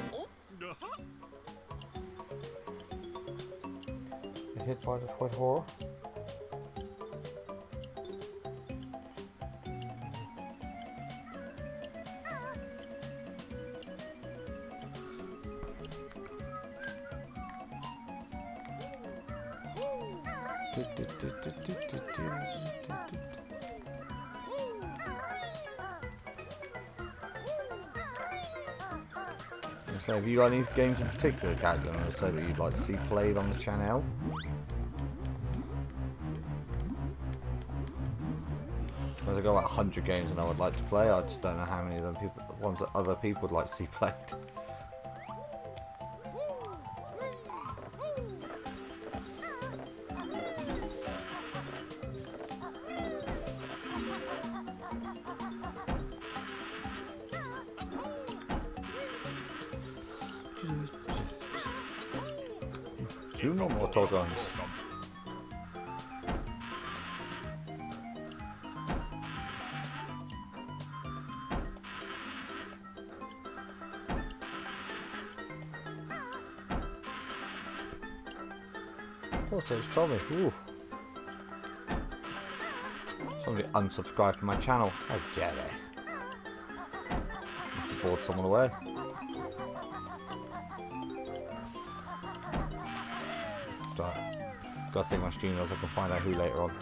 You're hit by the foot horror. So have you got any games in particular, Catelyn, or so that you'd like to see played on the channel? There's got about 100 games and I would like to play. I just don't know how many of them ones that other people would like to see played. 2 normal tokens. Also, it's Tommy. Ooh. Somebody unsubscribed from my channel. How dare they? Must have bored someone away. Right. Gotta think my stream knows I can find out who later on.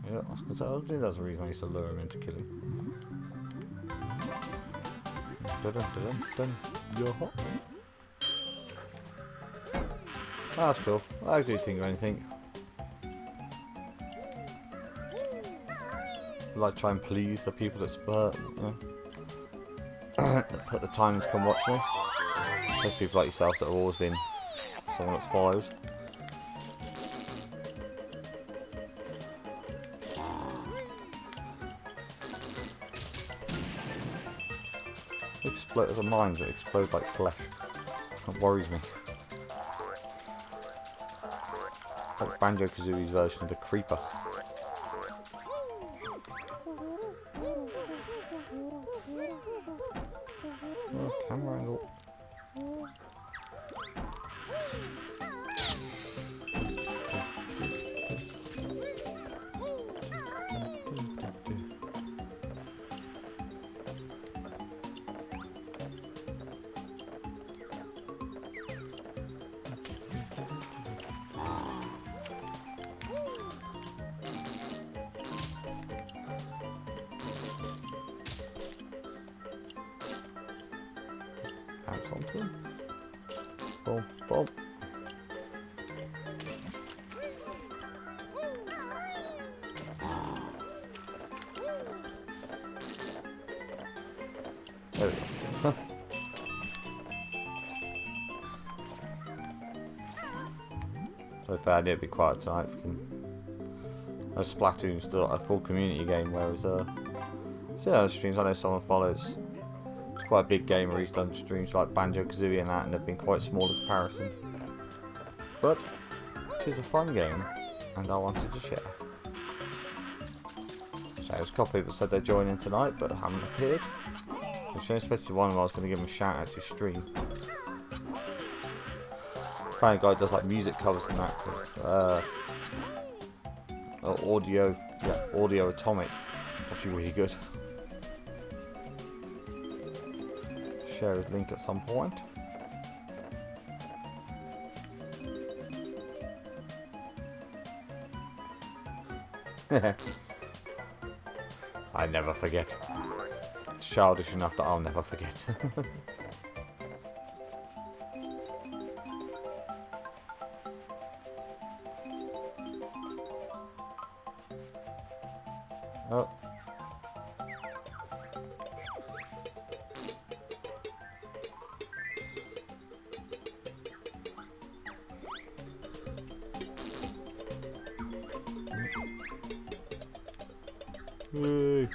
Yeah, I was gonna say, I don't think that's the reason I used to lure him in to kill him. Dun, dun, dun, dun. You're hot. That's cool. I do think of anything. I like try and please the people that that put the time to come watch me. Those people like yourself that have always been someone that's followed. Explode as a mine, but explode like flesh. That worries me. Like Banjo Kazooie's version of the creeper. Oh, camera angle. Bounce onto him. Boom, boom. There we go. So far, I need to be quiet tonight. Splatoon's still a full community game, whereas the streams I know someone follows. It's quite a big game where he's done streams like Banjo Kazooie and that, and they've been quite small in comparison. But it is a fun game, and I wanted to share. So there's a couple of people said they're joining tonight, but haven't appeared. Especially one of them, I was going to give him a shout out to stream. Found a guy that does like music covers and that. Audio Atomic. It's actually really good. Share his link at some point. I never forget. It's childish enough that I'll never forget. Oh. Hey.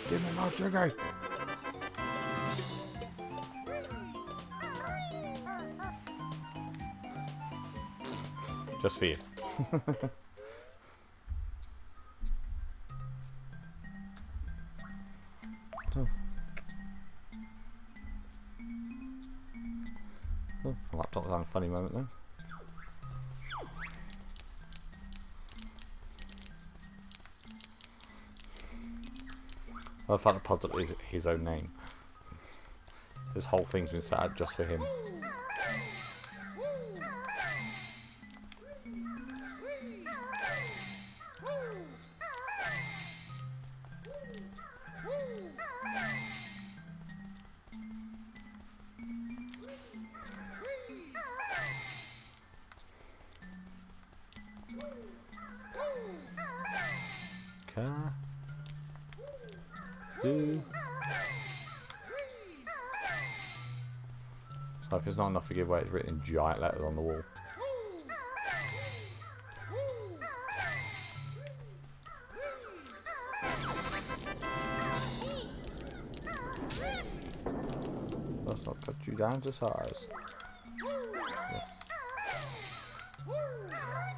Give me my sugar. Just for you. Oh, my laptop was having a funny moment then. I found the puzzle is his own name. This whole thing's been set up just for him. Car. So if it's not enough to give away, it's written in giant letters on the wall. Let's not cut you down to size. Yeah.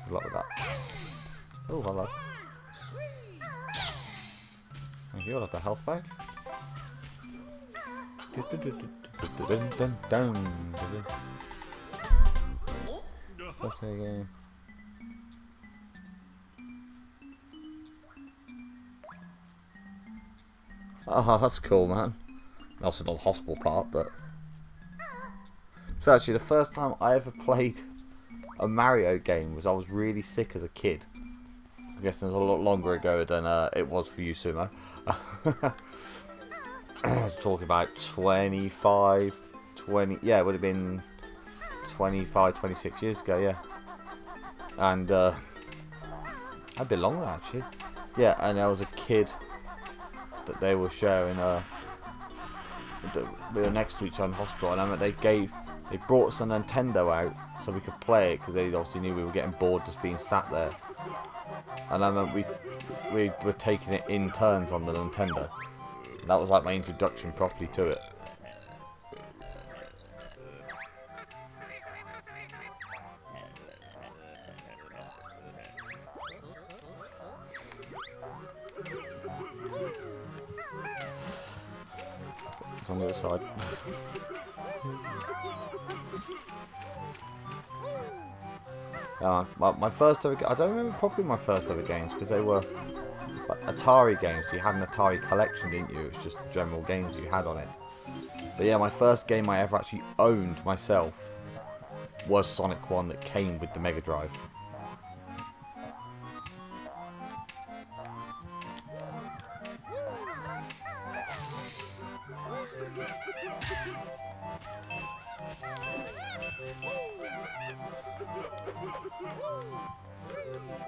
Good luck with that. Oh, hello. Thank you, I'll have the health back. Let's see again. Oh, that's cool, man. Also not the hospital part, but... So actually, the first time I ever played a Mario game was I was really sick as a kid. I guess it was a lot longer ago than it was for you, Sumo. I was talking about 25, 20... Yeah, it would have been 25, 26 years ago, yeah. And a bit longer, actually. Yeah, and I was a kid that they were sharing... we were next to each other in hospital, and I mean, they brought us a Nintendo out so we could play it, because they obviously knew we were getting bored just being sat there. And I mean, we were taking it in turns on the Nintendo. And that was like my introduction properly to it. It's on the other side. My first ever... I don't remember properly my first ever games, because they were like Atari games. So you had an Atari collection, didn't you? It was just general games you had on it. But yeah, my first game I ever actually owned myself was Sonic 1 that came with the Mega Drive.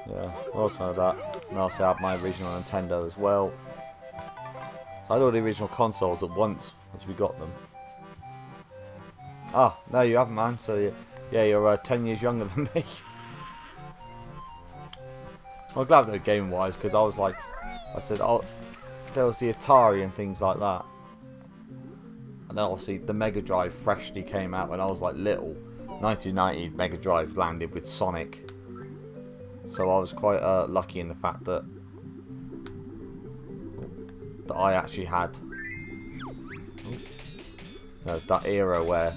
Yeah, what else of that? And I also had my original Nintendo as well. So I had all the original consoles at once as we got them. Ah, no, you haven't, man. So yeah, you're 10 years younger than me. I'm glad though, game-wise, because I was like, I said, oh, there was the Atari and things like that. And then obviously the Mega Drive freshly came out when I was like little. 1990 Mega Drive landed with Sonic. So I was quite lucky in the fact that I actually had that era where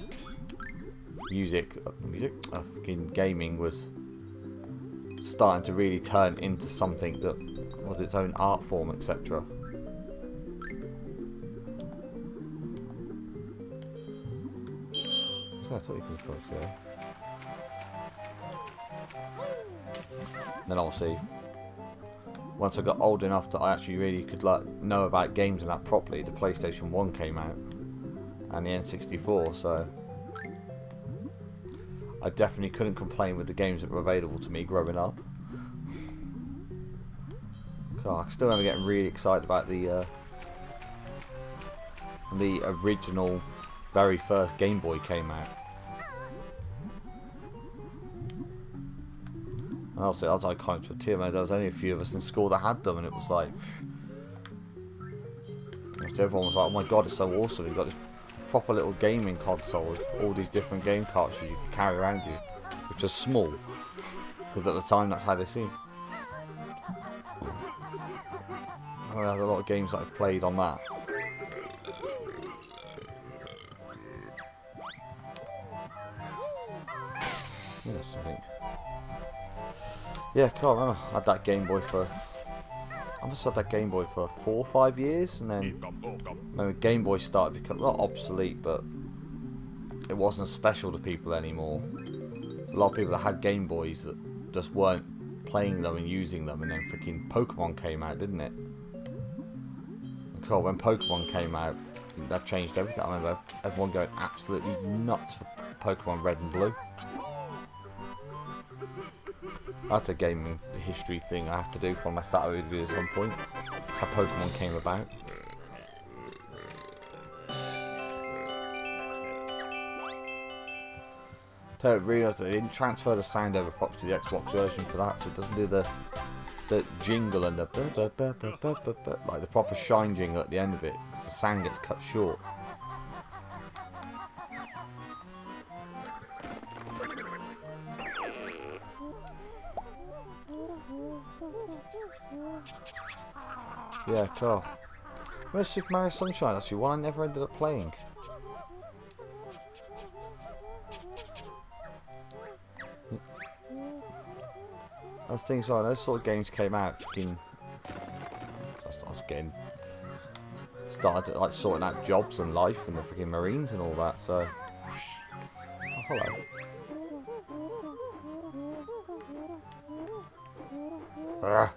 fucking gaming was starting to really turn into something that was its own art form, etc. So I thought you could cross there. Then obviously, once I got old enough that I actually really could like know about games and that properly, the PlayStation 1 came out and the N64, so I definitely couldn't complain with the games that were available to me growing up. God, I still remember getting really excited about the original very first Game Boy came out. And obviously, I was iconic to a team. There was only a few of us in school that had them, and it was like, everyone was like, "Oh my god, it's so awesome! You've got this proper little gaming console with all these different game cartridges you can carry around you, which are small, because at the time that's how they seemed." I had a lot of games that I played on that. Something. Yeah, I can't remember. I had that Game Boy for... I must have had that Game Boy for 4 or 5 years, and then when Game Boy started to become, not obsolete, but it wasn't special to people anymore. A lot of people that had Game Boys that just weren't playing them and using them, and then freaking Pokemon came out, didn't it? And God, when Pokemon came out, that changed everything. I remember everyone going absolutely nuts for Pokemon Red and Blue. That's a gaming history thing I have to do for my Saturday video at some point. How Pokemon came about. Don't realise they didn't transfer the sound over properly to the Xbox version for that, so it doesn't do the jingle and the like the proper shine jingle at the end of it, because the sound gets cut short. Yeah, cool. Where's Super Mario Sunshine? Actually, one I never ended up playing. I was thinking, well, those sort of games came out. Fucking, I was getting started like sorting out jobs and life and the freaking Marines and all that. So, oh, hello. Ugh.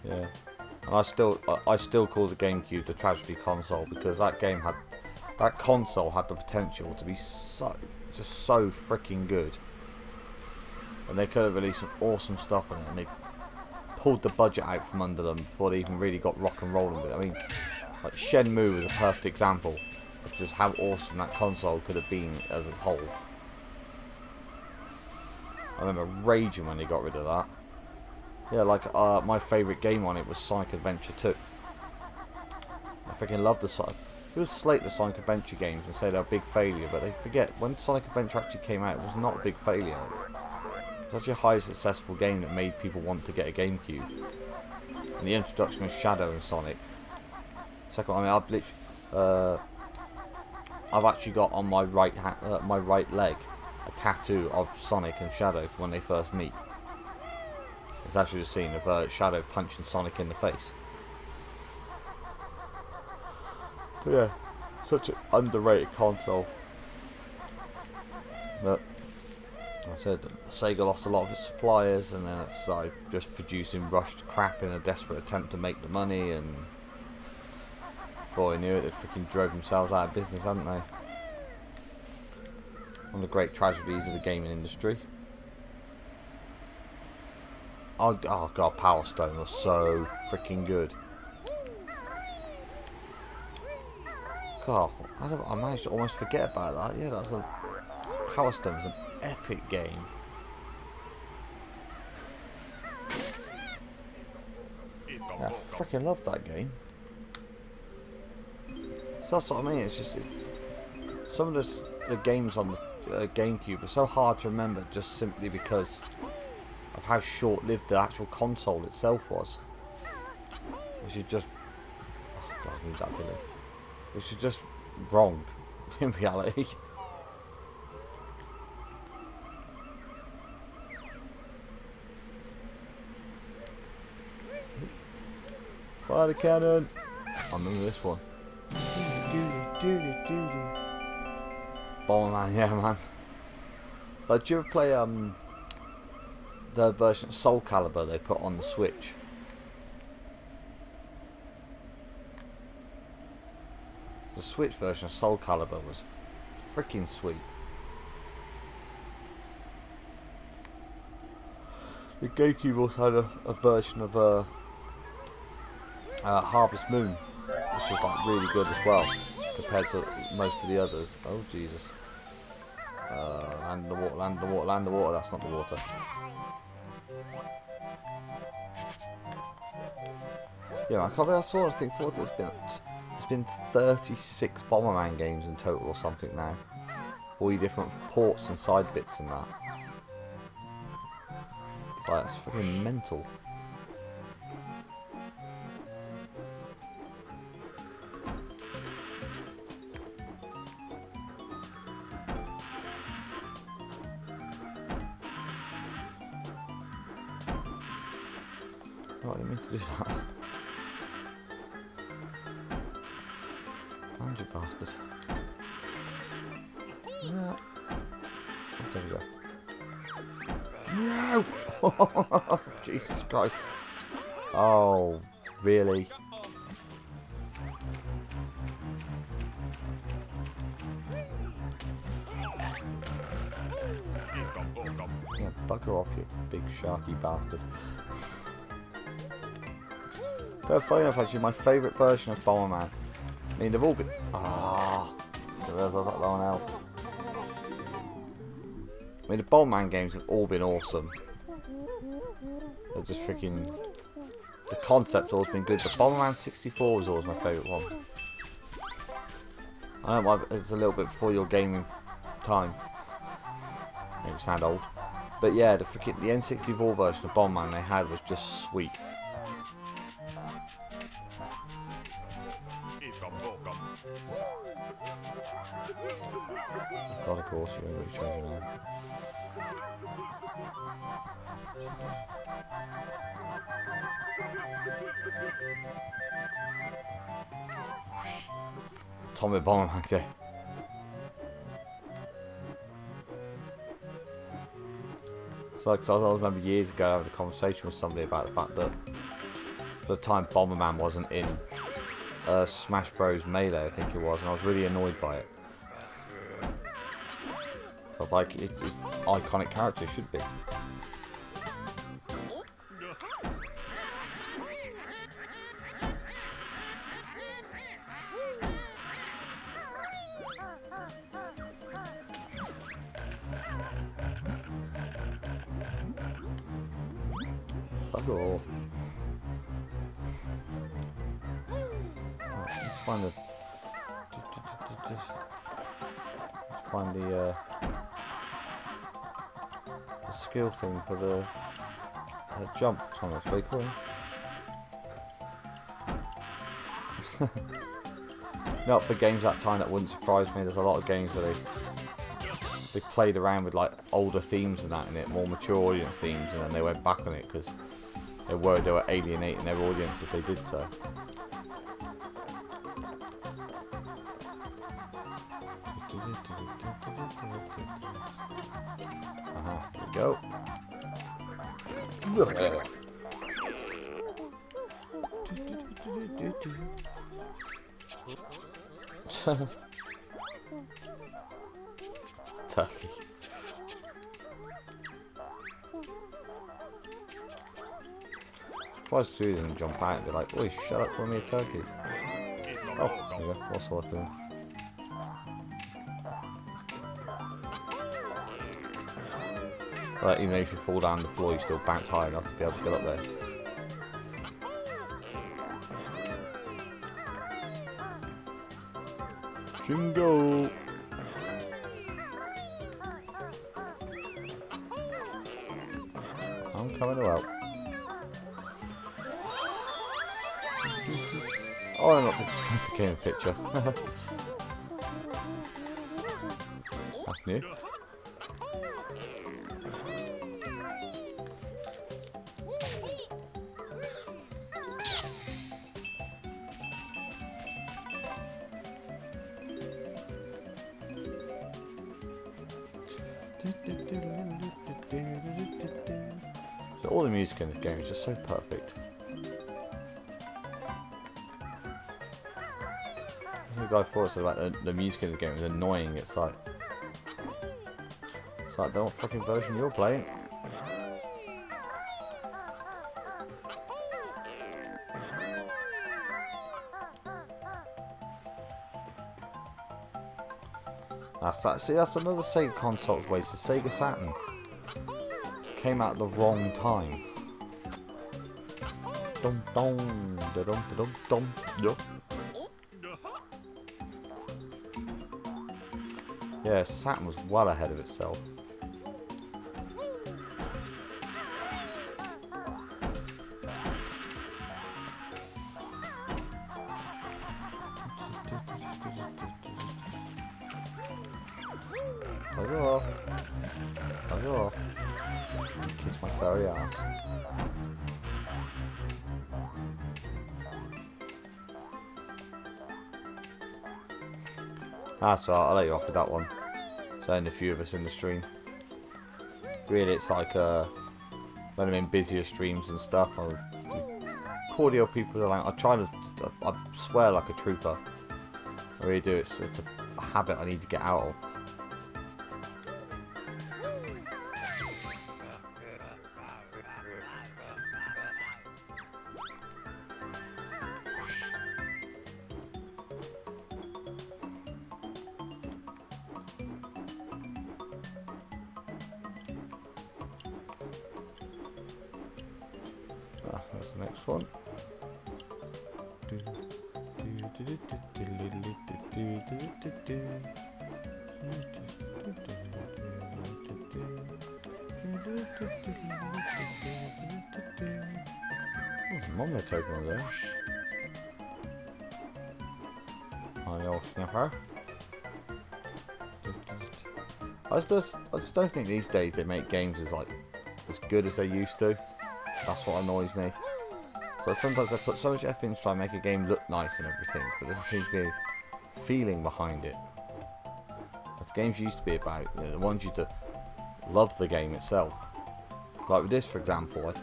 Yeah, and I still call the GameCube the tragedy console, because that console had the potential to be so freaking good, and they could have released some awesome stuff on it, and they pulled the budget out from under them before they even really got rock and rolling with it. I mean, like Shenmue was a perfect example of just how awesome that console could have been as a whole. I remember raging when they got rid of that. Yeah, like my favourite game on it was Sonic Adventure 2. I freaking loved the Sonic. People slate the Sonic Adventure games and say they're a big failure, but they forget when Sonic Adventure actually came out, it was not a big failure. It was actually a highly successful game that made people want to get a GameCube. And the introduction of Shadow and Sonic. Second, I mean, I've actually got on my right leg a tattoo of Sonic and Shadow from when they first meet. It's actually a scene of Shadow punching Sonic in the face. But yeah, such an underrated console. But like I said, Sega lost a lot of its suppliers, and then it started just producing rushed crap in a desperate attempt to make the money, and boy knew it, they freaking drove themselves out of business, hadn't they? One of the great tragedies of the gaming industry. Oh god, Power Stone was so freaking good. God, I managed to almost forget about that. Yeah, Power Stone was an epic game. Yeah, I freaking loved that game. So that's what I mean. It's just some of the games on the GameCube are so hard to remember, just simply because of how short-lived the actual console itself was. Which is just, oh god, I need that Billy. Which is just wrong in reality. Fire the cannon! I remember this one. Bomberman, yeah man. Like, do you ever play the version of Soul Calibur they put on the Switch? The Switch version of Soul Calibur was freaking sweet. The GameCube also had a version of Harvest Moon, which was like really good as well compared to most of the others. Oh Jesus! Land the water, land the water, land the water. That's not the water. Yeah, I can't believe I saw. I think it's been 36 Bomberman games in total or something now. All your different ports and side bits and that. It's like, that's fucking mental. Oh, I didn't mean to do that. Banjo bastard. No. Oh, there we go. No! Jesus Christ. Oh, really? Yeah, bugger off, you big sharky bastard. But funny enough, actually, my favourite version of Bomberman. I mean, they've all been. Ah, I realised I've got low else. I mean, the Bomberman games have all been awesome. They're just freaking. The concept's always been good. The Bomberman 64 was always my favourite one. I don't know why it's a little bit before your gaming time. Make me sound old. But yeah, the N64 version of Bomberman they had was just sweet. God, of course, you're going to be changing on. Tommy Bomberman, yeah. So, like, I remember years ago having a conversation with somebody about the fact that at the time Bomberman wasn't in Smash Bros. Melee, I think it was, and I was really annoyed by it. So, like, it's an iconic character, it should be. Bugger off. Right, let's find the skill thing for the jump. That's pretty cool. Not for games that time, that wouldn't surprise me. There's a lot of games where they played around with like older themes and that in it, more mature audience themes, and then they went back on it because they were alienating their audience if they did so. Here we go. Turkey. Surprised Sue didn't jump out and be like, "Oi, shut up, call me a turkey." Oh, there you go. What's what doing? Right, even if you fall down the floor, you still bounce high enough to be able to get up there. Jingo! I'm coming to help. Oh, I'm not taking a picture. That's new. So all the music in this game is just so perfect. The guy before us said about the music in the game is annoying. It's like I don't know what fucking version you're playing. That's another Sega console's waste. The Sega Saturn came out at the wrong time. Dum dum da dum da dum dum. Yup. Yeah, Saturn was well ahead of itself. Bugger off. Bugger off. Kiss my furry ass. That's alright, I'll let you off with that one. So only a few of us in the stream. Really, it's like when I'm in busier streams and stuff, I'll do cordial people are like, I swear like a trooper. I really do. It's a habit I need to get out of. Ah, that's the next one. There's a mom there token over there. Oh, the old snapper. I just don't think these days they make games as good as they used to. That's what annoys me. So sometimes they put so much effort into trying to make a game look nice and everything, but there doesn't seem to be a feeling behind it. As games used to be about, you know, they want you to love the game itself. Like with this, for example,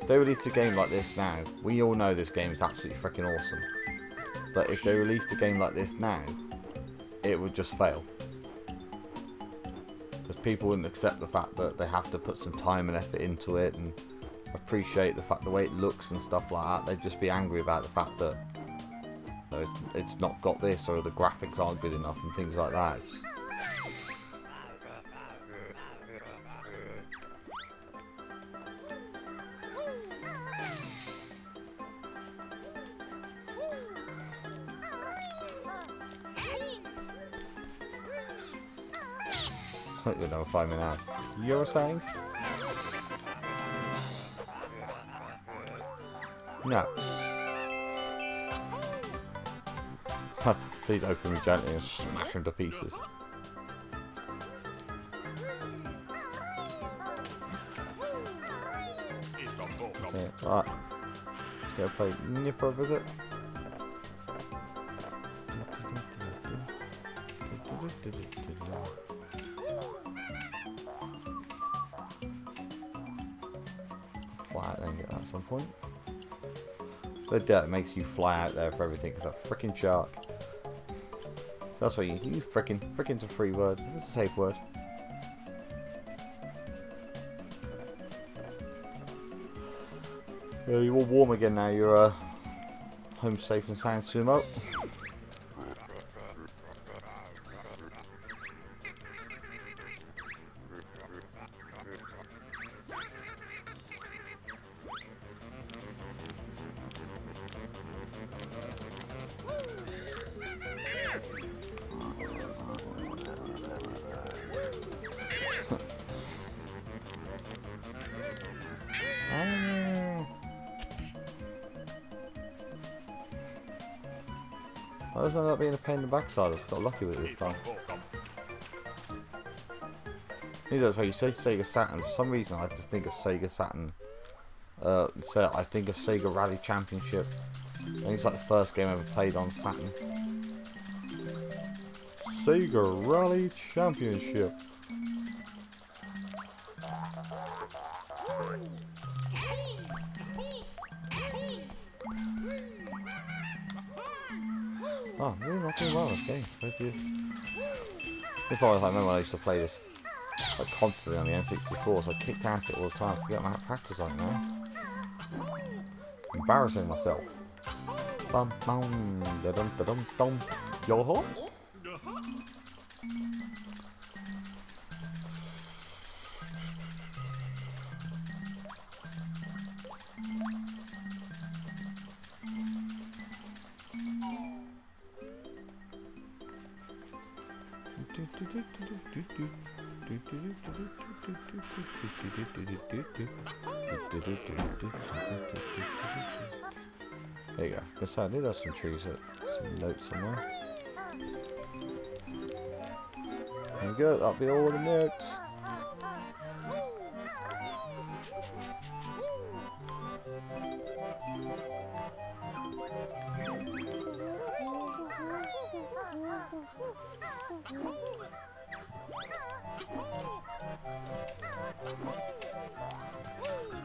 if they released a game like this now, we all know this game is absolutely freaking awesome. But if they released a game like this now, it would just fail. Because people wouldn't accept the fact that they have to put some time and effort into it and appreciate the way it looks and stuff like that. They'd just be angry about the fact that, you know, it's not got this, or the graphics aren't good enough and things like that. You know, 5 minutes. You were saying? No. Please open me gently and smash him to pieces. Right. Let's go play Nipper Visit. Fly out there and get that at some point. But it makes you fly out there for everything. It's a freaking shark. So that's what you frickin's a free word. It's a safe word. Yeah, you're all warm again now. You're home safe and sound, Sumo. I was not being a pain in the backside. I've got lucky with it this time. That's why you say Sega Saturn. For some reason, I just think of Sega Saturn. So I think of Sega Rally Championship. I think it's like the first game I ever played on Saturn. Sega Rally Championship. Oh, I'm really not doing well in this game. Before I remember when I used to play this like constantly on the N64, so I kicked at it all the time. I forget how to practice on it now. Embarrassing myself. Bum bum da dum da dum dum. Yo ho. There you go. Guess I did have some trees, some notes somewhere. There we go. That'll be all the notes.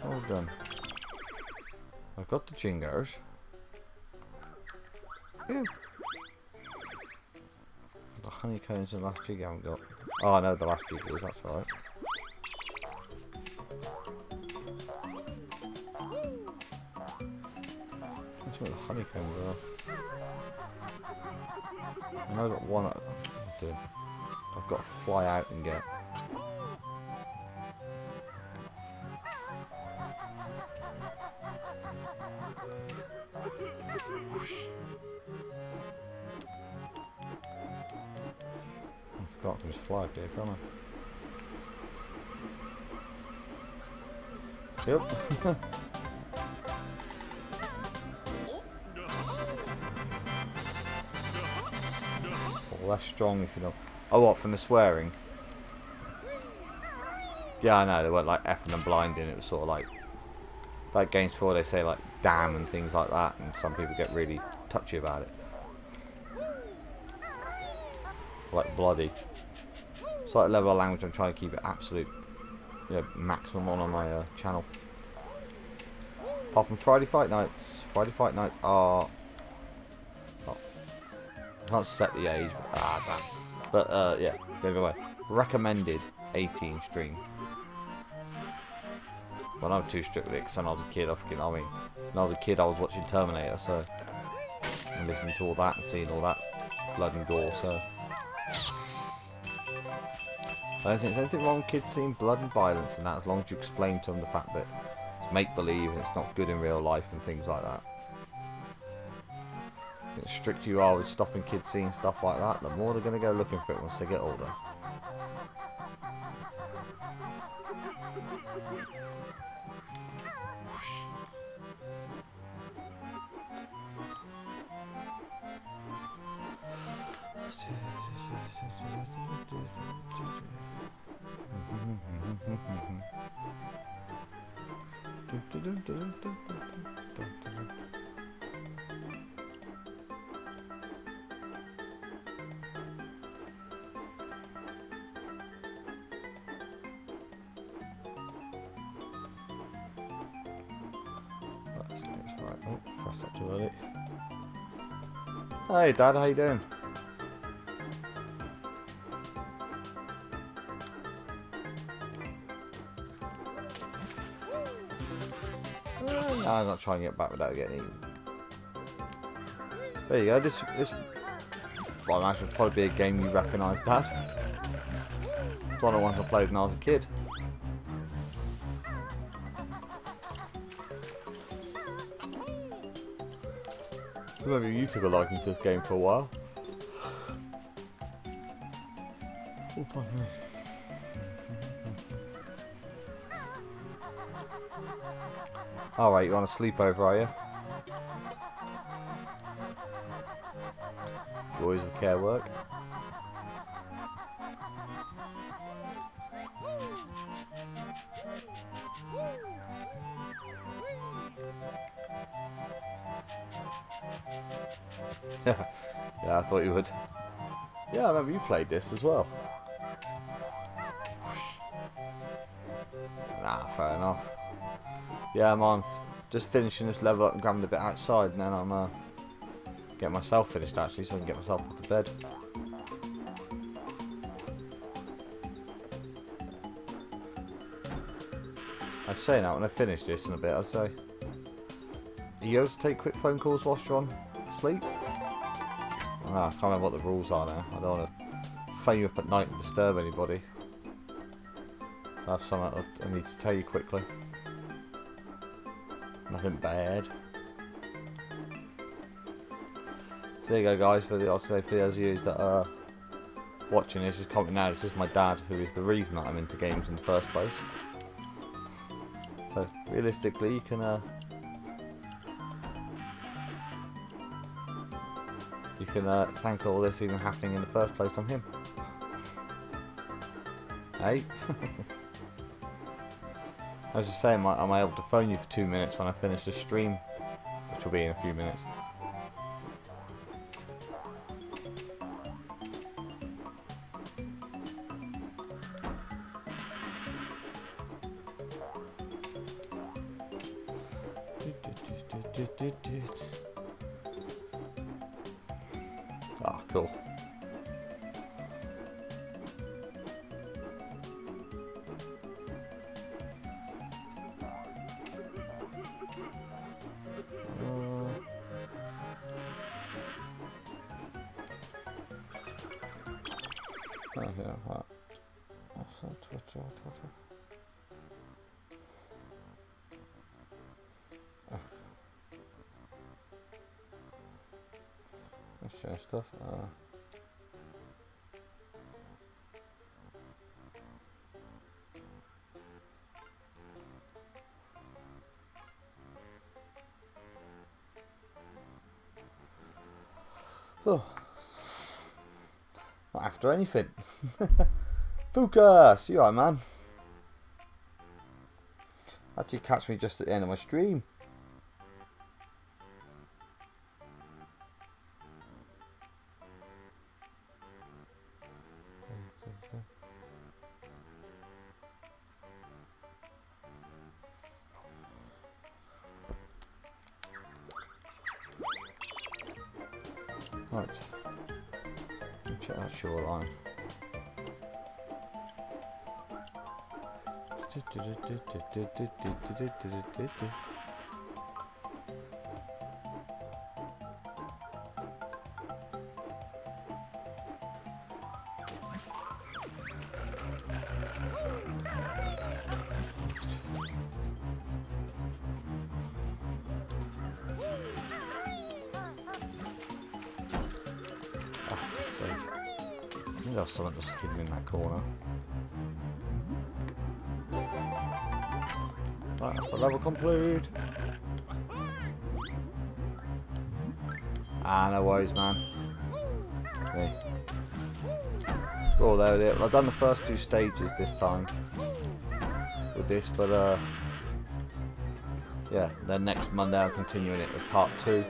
All done. I've got the jingers. Ew. The honeycombs and the last jig I haven't got. Oh no, the last jig is, that's right. That's where the honeycombs are. I know I've got one I've got to fly out and get. I forgot I can just fly up here, can't I? Yep. Oh, that's strong if you know. Oh, what, from the swearing? Yeah, I know, they weren't like effing and blinding, it was sort of like games before they say like damn and things like that, and some people get really touchy about it. Like bloody. It's like level of language I'm trying to keep it absolute, you know, maximum on my channel. Apart from Friday Fight Nights. Friday Fight Nights are... Oh, I can't set the age, but damn. But yeah, go away. Recommended 18 stream. Well, I'm too strict with it because when I was a kid, when I was a kid I was watching Terminator, so... and listening to all that and seeing all that blood and gore, so... I don't think there's anything wrong with kids seeing blood and violence and that, as long as you explain to them the fact that it's make-believe and it's not good in real life and things like that. I think the stricter you are with stopping kids seeing stuff like that, the more they're going to go looking for it once they get older. Oh, pressed that too early. Hey Dad, how you doing? No, I'm not trying to get back without getting eaten. There you go. This well, that should probably be a game you recognise, Dad. It's one of the ones I played when I was a kid. I remember you took a liking to this game for a while. Oh, pardon me. Alright, you want a sleepover, are you? Joys of care work. Yeah, I thought you would. Yeah, I remember you played this as well. Nah, fair enough. Yeah, I'm on. Just finishing this level up and grabbing a bit outside, and then I'm getting myself finished actually, so I can get myself off to bed. I was saying that when I finish this in a bit, I'd say, are you able to take quick phone calls whilst you're on sleep? I can't remember what the rules are now. I don't want to phone you up at night and disturb anybody. So I have something I need to tell you quickly. Nothing bad. So there you go, guys. For those of you that are watching this, just comment now. This is my dad, who is the reason that I'm into games in the first place. So realistically, you can thank all this even happening in the first place on him. Hey. I was just saying, am I able to phone you for 2 minutes when I finish the stream, which will be in a few minutes. Ah, cool. Let's change stuff. Oh. Not after anything. Focus! You alright, man? Actually catch me just at the end of my stream. Right. Check that shoreline. I think there's something just hidden in that corner. Right, that's the level complete. Ah, no worries, man. Okay. Oh, there it is. I've done the first 2 stages this time with this, but yeah, then next Monday I'm continuing it with part 2.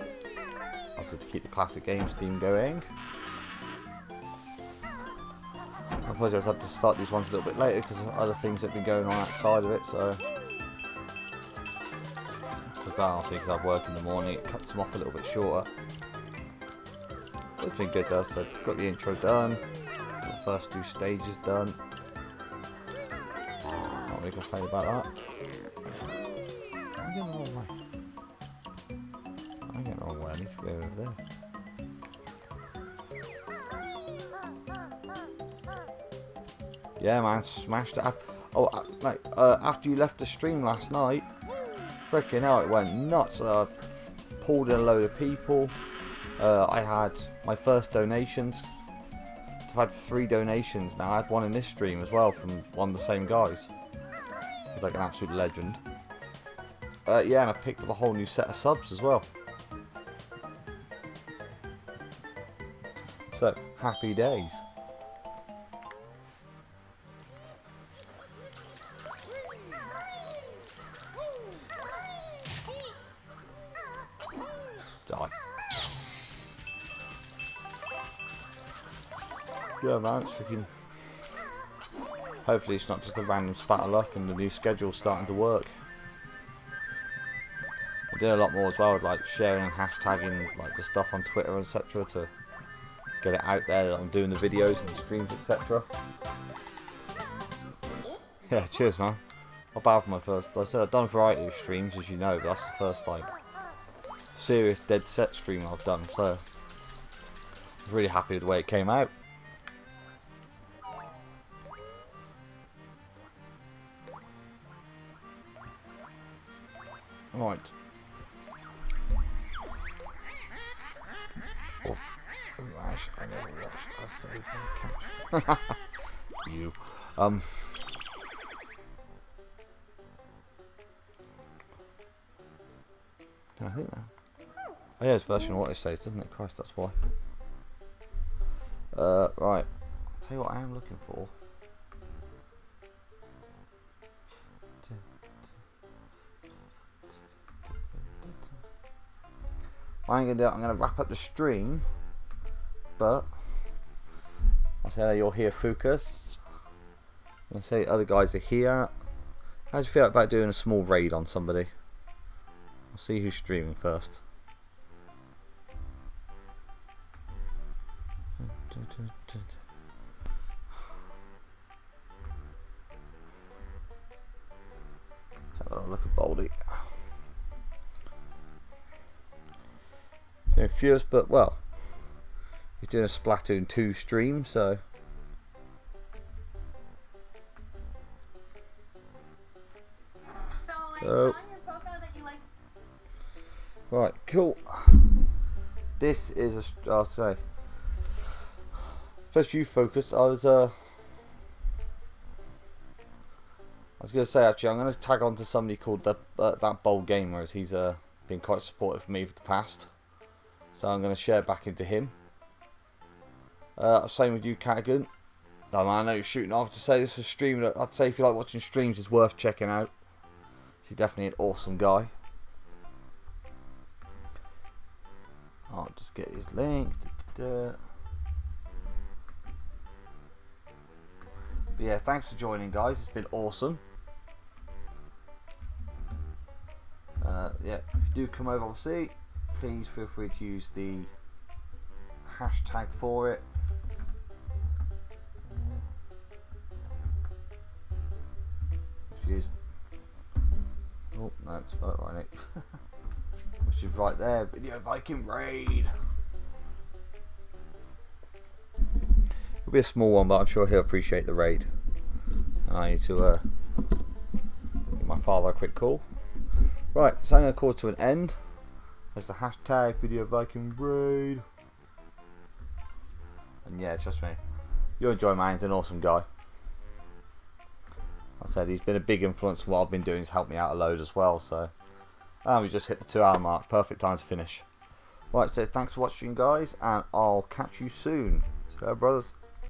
Also to keep the classic games theme going. I apologise, I had to start these ones a little bit later because of other things that have been going on outside of it, so. Because I work in the morning, it cuts them off a little bit shorter. But it's been good though, so got the intro done, got the first 2 stages done. Not really complain about that. I'm getting the wrong way. I'm getting the wrong way, I need to go over there. Yeah, man, smashed it up. Oh, like after you left the stream last night, freaking hell, it went nuts. Pulled in a load of people. I had my first donations. I've had 3 donations now. I had one in this stream as well from one of the same guys. He's like an absolute legend. Yeah, and I picked up a whole new set of subs as well. So, happy days. Yeah, man, it's freaking. Hopefully, it's not just a random spat of luck and the new schedule's starting to work. I'm doing a lot more as well, with like sharing and hashtagging like the stuff on Twitter, etc., to get it out there that I'm doing the videos and the streams, etc. Yeah, cheers, man. Not bad for my first. Like I said, I've done a variety of streams, as you know, but that's the first like serious dead set stream I've done, so I'm really happy with the way it came out. Right. Oh, wash, I never wash, I save my cash. You. I think that. Oh yeah, it's version of what it says, doesn't it? Christ, that's why. Right. I'll tell you what I am looking for. I'm gonna wrap up the stream, but I'll say you're here, Focus. I'm gonna say other guys are here. How do you feel about doing a small raid on somebody? I'll see who's streaming first. Let's have a look at Baldy. So fierce, but well, he's doing a Splatoon 2 stream, so. So I saw on your profile that you like. Right, cool. this is a, I'll say, first you focus. I was going to say, actually, I'm going to tag on to somebody called that Bold Gamer, as he's been quite supportive of me for the past. So I'm going to share back into him. Same with you, Catagun. Oh, man, I know you're shooting off. To say this was streaming, I'd say if you like watching streams, it's worth checking out. He's definitely an awesome guy. I'll just get his link. But yeah, thanks for joining, guys. It's been awesome. Yeah, if you do come over, obviously, please feel free to use the hashtag for it. Which is, oh no, it's not right. Which is right there. Video Viking raid. It'll be a small one, but I'm sure he'll appreciate the raid. And I need to give my father a quick call. Right, so I'm going to call to an end. There's the hashtag Video Viking raid. And yeah, trust me, you'll enjoy, man. He's an awesome guy. I said he's been a big influence on what I've been doing. He's helped me out a load as well. So, and we just hit the 2-hour mark. Perfect time to finish. Right, so thanks for watching, guys, and I'll catch you soon. So, brothers.